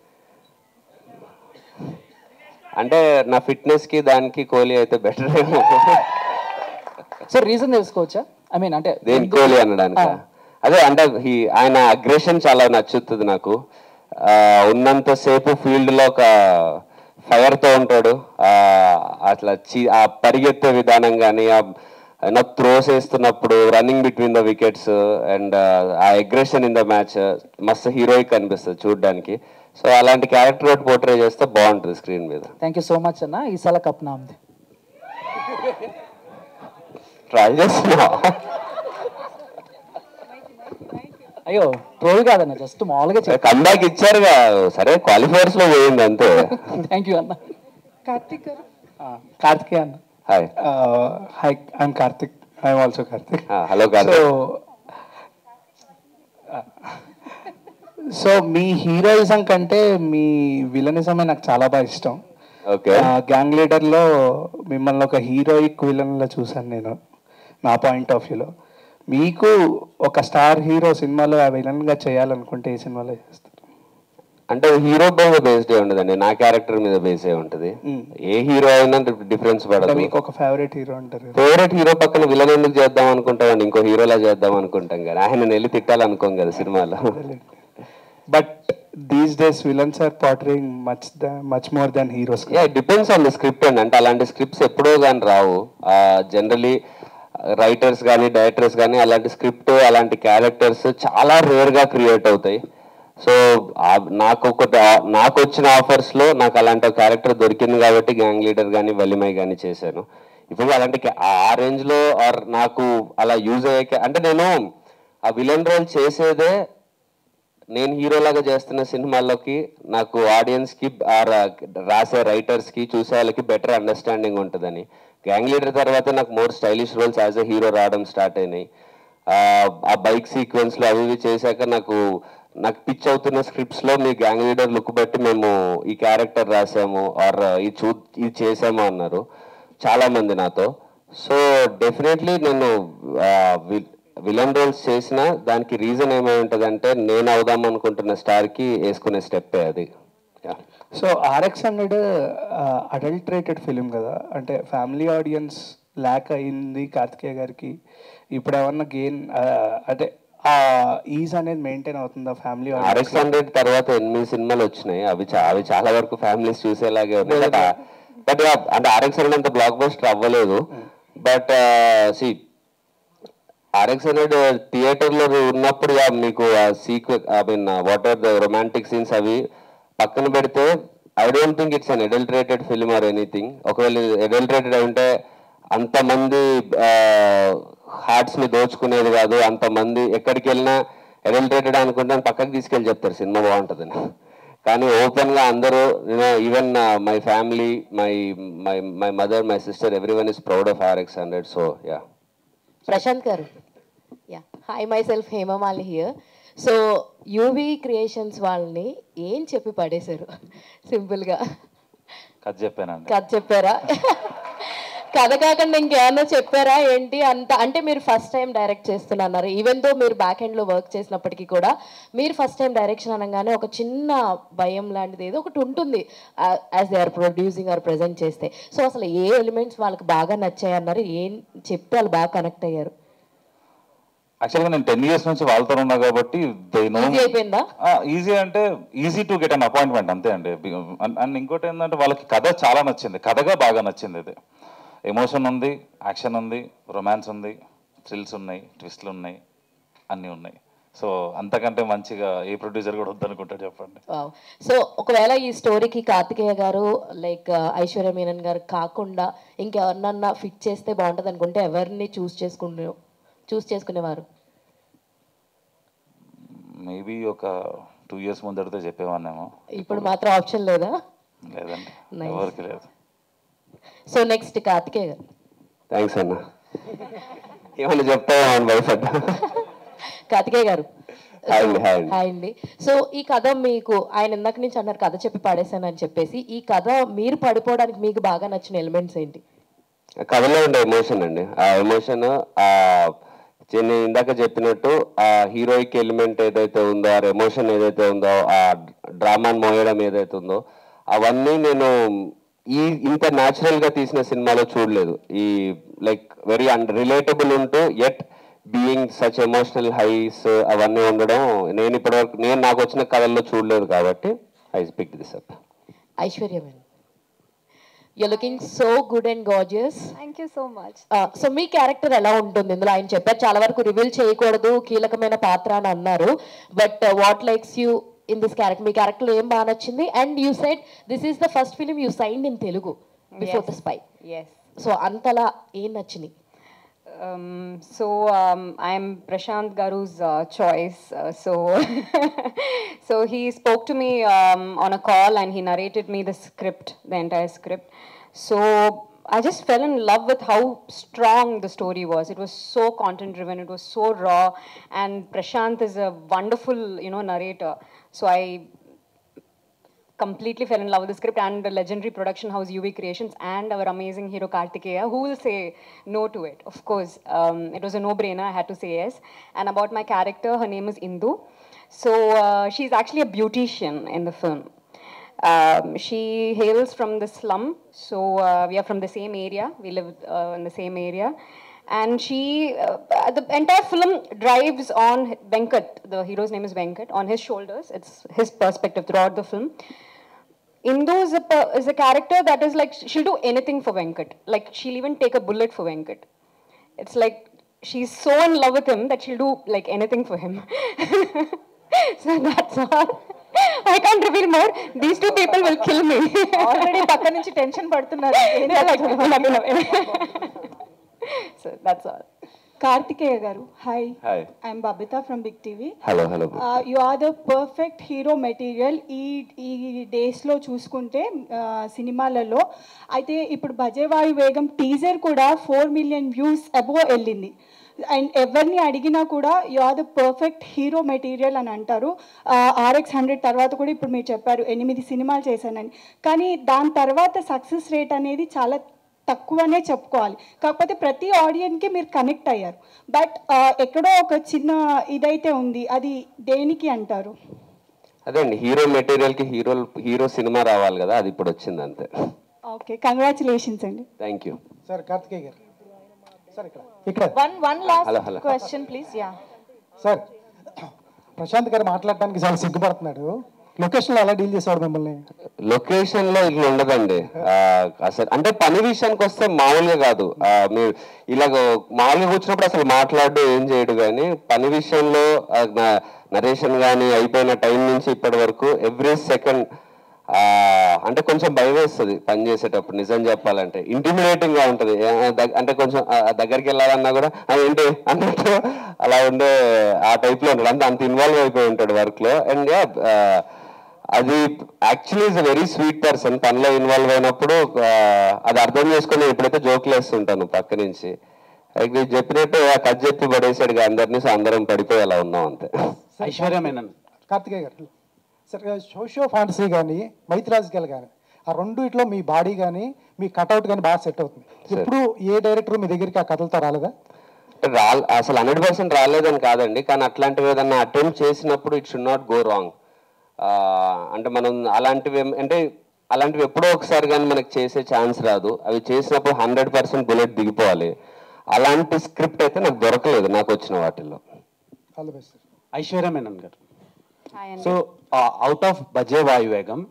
అంటే నా ఫిట్నెస్కి దానికి కోహ్లీ అయితే బెటర్ ఏమో. సో రీజన్ తెలుసుకోవచ్చా? ఐ మీన్ అంటే దేని కోహ్లీ అనడానికి అదే అంటే ఆయన అగ్రెషన్ చాలా నచ్చుతుంది నాకు. ఉన్నంతసేపు ఫీల్డ్లో ఒక ఫైర్తో ఉంటాడు. అట్లా ఆ పరిగెత్తే విధానం కానీ, నాకు త్రోస్ వేస్తున్నప్పుడు running between the wickets and ఆ అగ్రెషన్ ఇన్ ద మ్యాచ్ మస్తు హీరోయిక్ అనిపిస్తుంది చూడడానికి. సో అలాంటి క్యారెక్టర్ ఒకటి పోర్ట్రే చేస్తే బాగుంటుంది స్క్రీన్ మీద. థ్యాంక్ యూ సో మచ్ అన్న. ఈసారి కప్ నా ఉంది, ట్రై చేస్తున్నా. అయ్యో ట్రోల్ కాదన్న, జస్ట్ మామూలుగా కమ్బ్యాక్ ఇచ్చారుగా, సరే క్వాలిఫైర్స్ లో పోయింది అంతే. థ్యాంక్ యూ అన్న. కార్తిక్ గారు. కార్తికేయ అన్న. Hi. Hi, I'm Karthik. I'm also Karthik. Hello Karthik. So me heroism కంటే మీ విలనిజమే నాకు చాలా బాగా ఇష్టం. ఓకే. గ్యాంగ్ లీడర్లో మిమ్మల్ని ఒక హీరోయిక్ విలన్లో చూశాను నేను, నా పాయింట్ ఆఫ్ వ్యూలో. మీకు ఒక స్టార్ హీరో సినిమాలో ఆ విలన్గా చేయాలనుకుంటే ఏ సినిమాలో చేస్తారు? అంటే హీరో మీద బేస్డ్ ఉండదండి, నా క్యారెక్టర్ మీద బేస్ అయి ఉంటుంది. ఏ హీరో అయినా డిఫరెన్స్ పడదు. మీకు ఒక ఫేవరెట్ హీరో అంటారు? ఫేవరెట్ హీరో పక్కన విలన్ ఎందుకు చేద్దాం అనుకుంటామండి, ఇంకో హీరోలా చేద్దాం అనుకుంటాం కదా, ఆయన వెళ్ళి తిట్టాలనుకోం కదా సినిమాలో. But these days villains are portraying much more than heroes. It depends on the script అండి. అంటే అలాంటి స్క్రిప్ట్స్ ఎప్పుడో కానీ రావు. జనరలీ రైటర్స్ కానీ డైరెక్టర్స్ కానీ అలాంటి స్క్రిప్ట్ అలాంటి క్యారెక్టర్స్ చాలా రేర్గా క్రియేట్ అవుతాయి. సో నాకు వచ్చిన ఆఫర్స్లో నాకు అలాంటి క్యారెక్టర్ దొరికింది కాబట్టి గ్యాంగ్ లీడర్ కానీ వలిమై కానీ చేశాను. ఇప్పుడు అలాంటి ఆ రేంజ్లో ఆర్ నాకు అలా యూజ్ అయ్యే అంటే నేను ఆ విలన్ రోల్ చేసేదే నేను హీరోలాగా చేస్తున్న సినిమాల్లోకి నాకు ఆడియన్స్కి రాసే రైటర్స్కి చూసే వాళ్ళకి బెటర్ అండర్స్టాండింగ్ ఉంటుందని. గ్యాంగ్ లీడర్ తర్వాత నాకు more stylish roles as a hero రావడం స్టార్ట్ అయినాయి. ఆ బైక్ సీక్వెన్స్లో అవి ఇవి చేశాక నాకు పిచ్ అవుతున్న స్క్రిప్ట్స్లో మీ గ్యాంగ్ లీడర్ లుక్ బట్టి మేము ఈ క్యారెక్టర్ రాసాము ఆర్ ఇది చేసాము అన్నారు చాలామంది నాతో. సో డెఫినెట్లీ నేను విలన్ రోల్స్ చేసిన దానికి రీజన్ ఏమై ఉంటుందంటే నేను అవుదాం అనుకుంటున్న స్టార్కి వేసుకునే స్టెప్పే అది. సో RX-100 అడల్టరేటెడ్ ఫిలిం కదా, అంటే ఫ్యామిలీ ఆడియన్స్ ల్యాక్ అయింది కార్తికేయ గారికి. ఇప్పుడు ఏమన్నా గెయిన్ అంటే ఆ ఈజ్ అనేది మెయింటైన్ అవుతుందా ఫ్యామిలీ? RX-100 తర్వాత 8 సినిమాలు వచ్చినాయి, అవి చాలా వరకు ఫ్యామిలీస్ చూసేలాగే ఉన్నాయి. బట్ అంటే RX-100 అంత బ్లాక్ బస్టర్ అవ్వలేదు. బట్ RX-100 థియేటర్లో ఉన్నప్పుడు మీకు what are the romantic scenes అవి పక్కన పెడితే I don't think it's an adulterated film or anything. ఒకవేళ అడల్టరేటెడ్ అంటే అంతమంది హార్ట్స్ని దోచుకునేది కాదు, అంతమంది ఎక్కడికి వెళ్ళినా అడల్టరేటెడ్ అనుకుంటే పక్కకి తీసుకెళ్ళి చెప్తారు సినిమా బాగుంటుందని. కానీ ఓపెన్గా అందరూ even my family, my mother, my sister, everyone is proud of RX-100. So yeah. Prashanth గారు. Yeah, hi, myself Hemamalini here. So UV creations వాళ్ళని ఏం చెప్పి పడేశారు సింపుల్గా? కథ చెప్పానండి. కథ చెప్పారా? కథ కాకుండా ఇంకేమన్నా చెప్పారా ఏంటి అంత? అంటే మీరు ఫస్ట్ టైం డైరెక్ట్ చేస్తున్నారు, ఈవెన్ దో మీరు బ్యాక్ ఎండ్లో వర్క్ చేసినప్పటికీ కూడా మీరు ఫస్ట్ టైం డైరెక్షన్ అనగానే ఒక చిన్న భయం లాంటిది ఏదో ఒకటి ఉంటుంది as they are producing or present చేస్తే. సో అసలు ఏ ఎలిమెంట్స్ వాళ్ళకి బాగా నచ్చాయి అన్నారు, ఏం చెప్తే వాళ్ళు బాగా కనెక్ట్ అయ్యారు? యాక్చువల్గా నేను 10 years నుంచి వాళ్ళతో ఉన్నా కాబట్టి ఈజీ అయిపోయిందా? ఈజీ అంటే easy to get an appointment అంతే అండి. అండ్ ఇంకోటి ఏంటంటే వాళ్ళకి కథ చాలా నచ్చింది, కథగా బాగా నచ్చింది. ఇది ఎమోషన్ ఉంది, యాక్షన్ ఉంది, రొమాన్స్ ఉంది, థ్రిల్స్ ఉన్నాయి, ట్విస్ట్లు ఉన్నాయి, అన్నీ ఉన్నాయి. సో అంతకంటే మంచిగా ఏ ప్రొడ్యూసర్ కూడా వద్దనుకుంటాడు చెప్పండి. సో ఒకవేళ ఈ స్టోరీకి కార్తికేయ గారు లైక్ ఐశ్వర్య మీనన్ గారు కాకుండా ఇంకెవరినన్నా ఫిట్ చేస్తే బాగుంటుంది అనుకుంటే ఎవరిని చూస్ చేసుకునేవారు? మేబీ ఒక 2 years ముందడితే చెప్పేవాన్నేమో. ఇప్పుడు మాత్రం ఆప్షన్ లేదా? లేదండి, ఎవరికి లేదు. సో నెక్స్ట్ కార్తికేయ గారు. థ్యాంక్స్ అన్న. ఏమన్నా చెప్తాను వైఫ్ అడ్డ. కార్తికేయ గారు హాయ్ అండి. సో ఈ కథ మీకు ఆయన ఇందాక నుంచి అన్నారు కథ చెప్పి పాడేశాను అని చెప్పేసి, ఈ కథ మీరు పడిపోవడానికి మీకు బాగా నచ్చిన ఎలిమెంట్స్ ఏంటి? కథలో ఉండే ఎమోషన్ అండి. ఆ ఎమోషన్ నేను ఇందాక చెప్పినట్టు ఆ హీరోయిక్ ఎలిమెంట్ ఏదైతే ఉందో, ఆ ఎమోషన్ ఏదైతే ఉందో, ఆ డ్రామాని మోయడం ఏదైతే ఉందో, అవన్నీ నేను ఇంత న్యాచురల్గా తీసిన సినిమాలో చూడలేదు. ఈ లైక్ వెరీ రిలేటబుల్ ఉంటూ at being such emotional highs అవన్నీ ఉండడం నేను ఇప్పటివరకు నాకు వచ్చిన కథల్లో చూడలేదు కాబట్టి I pick this up. Aishwarya madam, you're looking so good and gorgeous. Thank you so much. So me character ఎలా ఉంటుంది ఇందులో? ఆయన చెప్పారు చాలా వరకు రివీల్ చేయకూడదు, కీలకమైన పాత్ర అని అన్నారు. But what likes you in this character? Me character ఏం బాగా నచ్చింది? And you said this is the first film you signed in Telugu before the spy. So అంతలా ఏం నచ్చింది? I'm Prashant Garu's choice. So he spoke to me on a call and he narrated me the script, the entire script. So I just fell in love with how strong the story was. It was so content driven, it was so raw, and Prashant is a wonderful, narrator. So I completely fell in love with the script and the legendary production house UV Creations and our amazing hero Kartikeya. Who will say no to it? Of course, it was a no-brainer. I had to say yes. And about my character, her name is Indu. So she's actually a beautician in the film. She hails from the slum. So we are from the same area. We live in the same area. And she, the entire film drives on Venkat. The hero's name is Venkat. On his shoulders, it's his perspective throughout the film. Indu is a character that is like, she'll do anything for Venkat. Like, she'll even take a bullet for Venkat. It's like, she's so in love with him that she'll do like anything for him. So that's all. I can't reveal more. These two people will kill me. Already పక్క నుంచి tension పడుతున్నారు. So that's all. Kartikeya garu, hi. Hi. I'm Babita from Big TV. Hello. You are the perfect hero material. ఈ డేస్లో చూసుకుంటే సినిమాలలో అయితే ఇప్పుడు బజేవాయు వేగం టీజర్ కూడా 4 million views అబోవ్ వెళ్ళింది. అండ్ ఎవరిని అడిగినా కూడా you are the perfect hero material అని అంటారు. RX100 తర్వాత కూడా ఇప్పుడు మీరు చెప్పారు 8 సినిమాలు చేశానని, కానీ దాని తర్వాత సక్సెస్ రేట్ అనేది చాలా తక్కువనే చెప్పుకోవాలి. కాకపోతే ప్రతి ఆడియన్కి మీరు కనెక్ట్ అయ్యారు. బట్ ఎక్కడో ఒక చిన్న ఇదైతే ఉంది, అది దేనికి అంటారు? అదే అండి, హీరో మెటీరియల్కి హీరో సినిమా రావాలి కదా, అది ఇప్పుడు వచ్చింది అంతే. ఓకే, కంగ్రాచులేషన్స్ అండి. Thank you sir. కార్తికేయ గారు sir, One last question please. Yeah. Sir, Prashanth గారు మాట్లాడడానికి చాలా సిగ్గుపడుతున్నాడు. లొకేషన్లో ఎలా డీల్ చేసేవాడు మిమ్మల్ని? లొకేషన్లో ఇట్లా ఉండదండి అసలు. అంటే పని విషయానికి వస్తే మామూలుగా కాదు, మీరు ఇలాగ మామూలుగా కూర్చున్నప్పుడు అసలు మాట్లాడు ఏం చేయడు, కానీ పని విషయంలో నరేషన్ కానీ అయిపోయిన టైం నుంచి ఇప్పటి వరకు ఎవ్రీ సెకండ్ అంటే కొంచెం భయం వేస్తుంది పని చేసేటప్పుడు. నిజం చెప్పాలంటే ఇంటిమిడేటింగ్ గా ఉంటుంది. అంటే కొంచెం దగ్గరికి వెళ్ళాలన్నా కూడా ఏంటి అన్నట్టు అలా ఉండే ఆ టైప్ లో ఉంటాడు. అంత ఇన్వాల్వ్ అయిపోయి ఉంటాడు వర్క్ లో. అండ్ అది actually is a very sweet person. పనిలో ఇన్వాల్వ్ అయినప్పుడు అది అర్థం చేసుకుని ఎప్పుడైతే జోకులు వేస్తుంటాను పక్క నుంచి, మీరు చెప్పినట్టు కథ చెప్పి పడేసాడు అందరినీ. సో అందరం పడిపోయి అలా ఉన్నాం అంతే. ఐశ్వర్య మేనన్. కార్తికేయ గారు సార్, సోషియో ఫాంటసీ కానీ మైథిలాజికల్ కానీ ఆ రెండిట్లో మీ బాడీ కానీ మీ కట్అవుట్ కానీ బాగా సెట్ అవుతుంది. ఇప్పుడు ఏ డైరెక్టర్ మీ దగ్గరికి ఆ కథలతో రాలేదా? అసలు 100% రాలేదని కాదండి, కానీ అట్లాంటివి ఏదన్నా అటెంప్ట్ చేసినప్పుడు it should not go wrong. అంటే మనం అలాంటివి ఎప్పుడో ఒకసారి కానీ మనకు చేసే ఛాన్స్ రాదు. అవి చేసినప్పుడు 100% బుల్లెట్ దిగిపోవాలి. అలాంటి స్క్రిప్ట్ అయితే నాకు దొరకలేదు నాకు వచ్చిన వాటిల్లో. All the best. Aishwarya Menon గారు, సో అవుట్ ఆఫ్ బజే వాయువేగం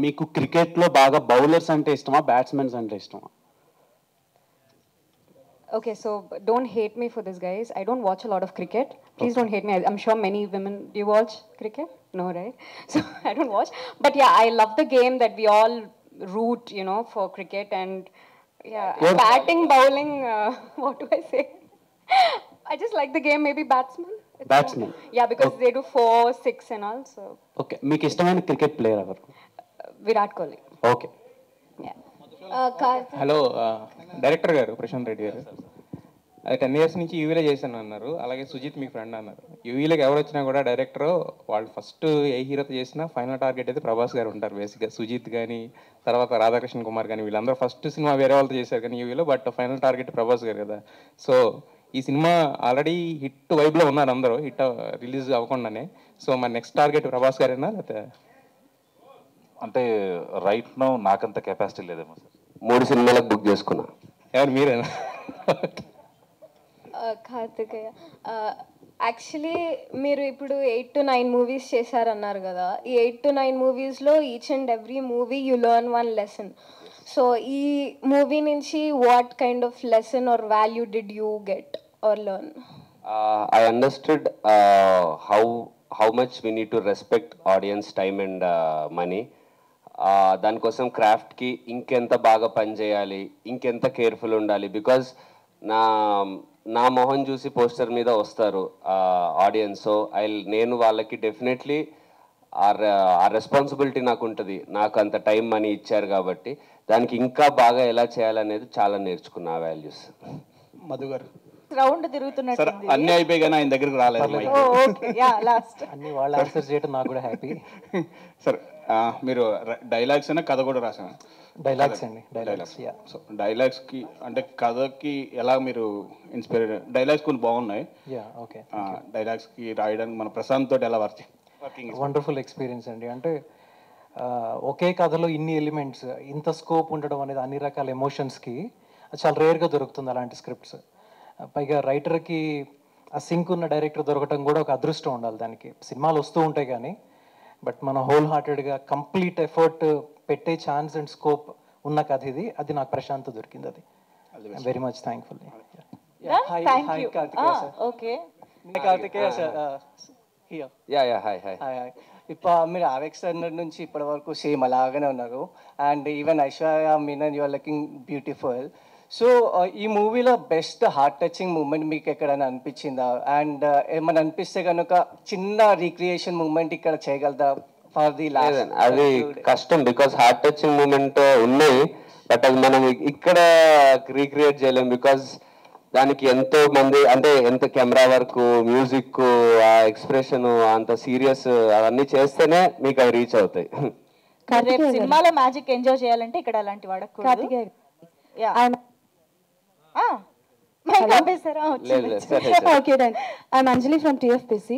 మీకు క్రికెట్లో బాగా బౌలర్స్ అంటే ఇష్టమా, బ్యాట్స్మెన్స్ అంటే ఇష్టమా? Okay, so don't hate me for this, guys. I don't watch a lot of cricket. Please don't hate me. I'm sure many women, do you watch cricket? No, right? So I don't watch. But yeah, I love the game that we all root, you know, for cricket. And yeah, batting, bowling, what do I say? I just like the game, maybe batsman. Batsman. Yeah, because they do 4, 6 and all, so. Okay, మీకు ఇష్టమైన cricket player ఎవరు? Virat Kohli. Okay. Hello director గారు ప్రశాంత్ రెడ్డి గారు, అది 10 years నుంచి యూవీలో చేశాను అన్నారు. అలాగే సుజిత్ మీ ఫ్రెండ్ అన్నారు. యూవీలోకి ఎవరు వచ్చినా కూడా డైరెక్టర్ వాళ్ళు ఫస్ట్ ఏ హీరోతో చేసినా ఫైనల్ టార్గెట్ అయితే ప్రభాస్ గారు ఉంటారు బేసిక్గా. సుజిత్ కానీ తర్వాత రాధాకృష్ణ కుమార్ కానీ వీళ్ళందరూ ఫస్ట్ సినిమా వేరే వాళ్ళతో చేశారు కానీ యూవీలో, బట్ ఫైనల్ టార్గెట్ ప్రభాస్ గారు కదా. సో ఈ సినిమా ఆల్రెడీ హిట్ వైబ్లో ఉన్నారు అందరూ, హిట్ రిలీజ్ అవ్వకుండానే. సో మరి నెక్స్ట్ టార్గెట్ ప్రభాస్ గారేనా లేకపోతే? అంటే రైట్ నో నాకంత కెపాసిటీ లేదేమో సార్. 3 సినిమాలకు బుక్ చేసుకున్నా. ఎవరు మీరేనా? కార్తికేయ, యాక్చువల్లీ మీరు ఇప్పుడు 8 to 9 మూవీస్ చేశారన్నారు కదా. ఈ 8 to 9 మూవీస్లో each and every movie you learn 1 lesson. So ఈ మూవీ నుంచి what kind of lesson or value did you get or learn? I understood how much we need to respect audience time and money. దానికోసం క్రాఫ్ట్కి ఇంకెంత బాగా పనిచేయాలి, ఇంకెంత careful ఉండాలి. Because నా మొహం చూసి పోస్టర్ మీద వస్తారు ఆడియన్స్. సో నేను వాళ్ళకి డెఫినెట్లీ ఆ రెస్పాన్సిబిలిటీ నాకు ఉంటుంది. నాకు అంత టైం మనీ ఇచ్చారు కాబట్టి దానికి ఇంకా బాగా ఎలా చేయాలనేది చాలా నేర్చుకున్నా వాల్యూస్. మధు గారు, రౌండ్ తిరుగుతున్నట్టు అన్ని అయిపోయి కానీ ఆయన దగ్గరికి రాలేదు. అన్ని వాళ్ళు ఆన్సర్ చేయడం నాకు కూడా హ్యాపీ. సార్ మీరు డైలాగ్స్ అయినా కథ కూడా రాసాను? డైలాగ్స్ అండి, డైలాగ్స్. సో డైలాగ్స్కి అంటే కథకి ఎలా మీరు ఇన్స్పైర్? డైలాగ్స్ కొన్ని బాగున్నాయి. ఓకే. డైలాగ్స్కి రాయడానికి మన ప్రశాంత్ తోటి ఎలా వర్కింగ్? వండర్ఫుల్ ఎక్స్పీరియన్స్ అండి. అంటే ఒకే కథలో ఇన్ని ఎలిమెంట్స్, ఇంత స్కోప్ ఉండడం అనేది అన్ని రకాల ఎమోషన్స్కి చాలా రేర్గా దొరుకుతుంది అలాంటి స్క్రిప్ట్స్. పైగా రైటర్కి ఆ సింక్ ఉన్న డైరెక్టర్ దొరకటం కూడా ఒక అదృష్టం ఉండాలి. దానికి సినిమాలు వస్తూ ఉంటాయి కానీ బట్ మన హోల్ హార్టెడ్గా కంప్లీట్ ఎఫర్ట్ పెట్టే ఛాన్స్ అండ్ స్కోప్ ఉన్న కథ ఇది. అది నాకు ప్రశాంత్ దొరికింది. అది వెరీ మచ్ థ్యాంక్ఫుల్. ఇప్పుడు మీరు RX 100 నుంచి ఇప్పటి వరకు సేమ్ అలాగనే ఉన్నారు. And even Aishwarya Menon you are looking beautiful. So ఈ మూవీలో బెస్ట్ హార్ట్ టచింగ్ మూమెంట్ మీకు ఎక్కడైనా అనిపించిందా? అండ్ ఏమైనా అనిపిస్తే కనుక చిన్న రీక్రియేషన్ మూమెంట్ ఇక్కడ చేయగలదా ఫర్ ది లాస్ట్? అది కష్టం, బికాస్ హార్ట్ టచింగ్ మూమెంట్ ఉన్నాయి, బట్ అది మనం ఇక్కడ రీక్రియేట్ చేయలేం. బికాస్ దానికి ఎంతో మంది, అంటే ఎంత కెమెరా వర్క్, మ్యూజిక్, ఆ ఎక్స్ప్రెషన్, అంత సీరియస్ అవన్నీ చేస్తేనే మీకు అవి రీచ్ అవుతాయి. రేపు సినిమాలో మ్యాజిక్ ఎంజాయ్ చేయాలంటే ఇక్కడ అలాంటి వాడకూడదు. Okay done. I'm Anjali from TFPC.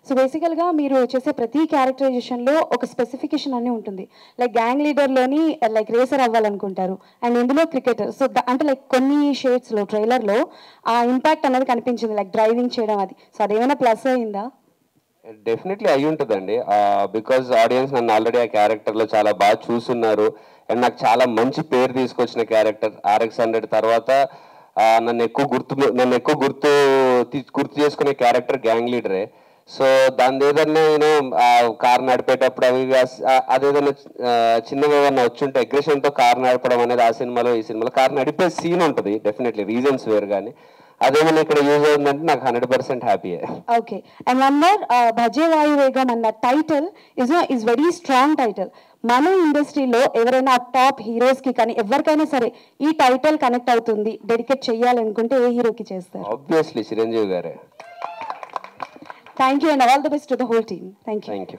So బేసికల్గా మీరు చేసే ప్రతి క్యారెక్టరైజేషన్లో ఒక స్పెసిఫికేషన్ అని ఉంటుంది. లైక్ గ్యాంగ్ లీడర్లోని లైక్ రేసర్ అవ్వాలనుకుంటారు, అండ్ ఇందులో క్రికెటర్. సో అంటే లైక్ కొన్ని షేడ్స్లో ట్రైలర్లో ఆ ఇంపాక్ట్ అనేది కనిపించింది, లైక్ డ్రైవింగ్ చేయడం అది. సో అదేమైనా ప్లస్ అయిందా? డెఫినెట్లీ అయి ఉంటుందండి, బికాజ్ ఆడియన్స్ నన్ను ఆల్రెడీ ఆ క్యారెక్టర్లో చాలా బాగా చూస్తున్నారు. అండ్ నాకు చాలా మంచి పేరు తీసుకొచ్చిన క్యారెక్టర్ RX 100 తర్వాత నన్ను ఎక్కువ గుర్తు చేసుకునే క్యారెక్టర్ గ్యాంగ్ లీడరే. సో దాని ఏదన్నా నేను కార్ నడిపేటప్పుడు అదేదైనా చిన్నగా ఏదన్నా వచ్చుంటే అగ్రెషన్తో కార్ నడపడం అనేది ఆ సినిమాలో ఈ సినిమాలో కార్ నడిపే సీన్ ఉంటుంది. డెఫినెట్లీ రీజన్స్ వేరు, కానీ అదేమైనా ఇక్కడ యూజ్ అవుతుందంటే నాకు 100% హ్యాపీయే. ఓకే. అండ్ వన్ మోర్, భజే వాయువేగం అన్న title is very strong title. మన ఇండస్ట్రీలో ఎవరైనా టాప్ హీరోస్కి కానీ ఎవరికైనా సరే ఈ టైటిల్ కనెక్ట్ అవుతుంది, డెడికేట్ చేయాలనుకుంటే ఏ హీరోకి చేస్తారు? ఆబ్వియస్లీ చిరంజీవి గారే. Thank you and all the best to the whole team. Thank you.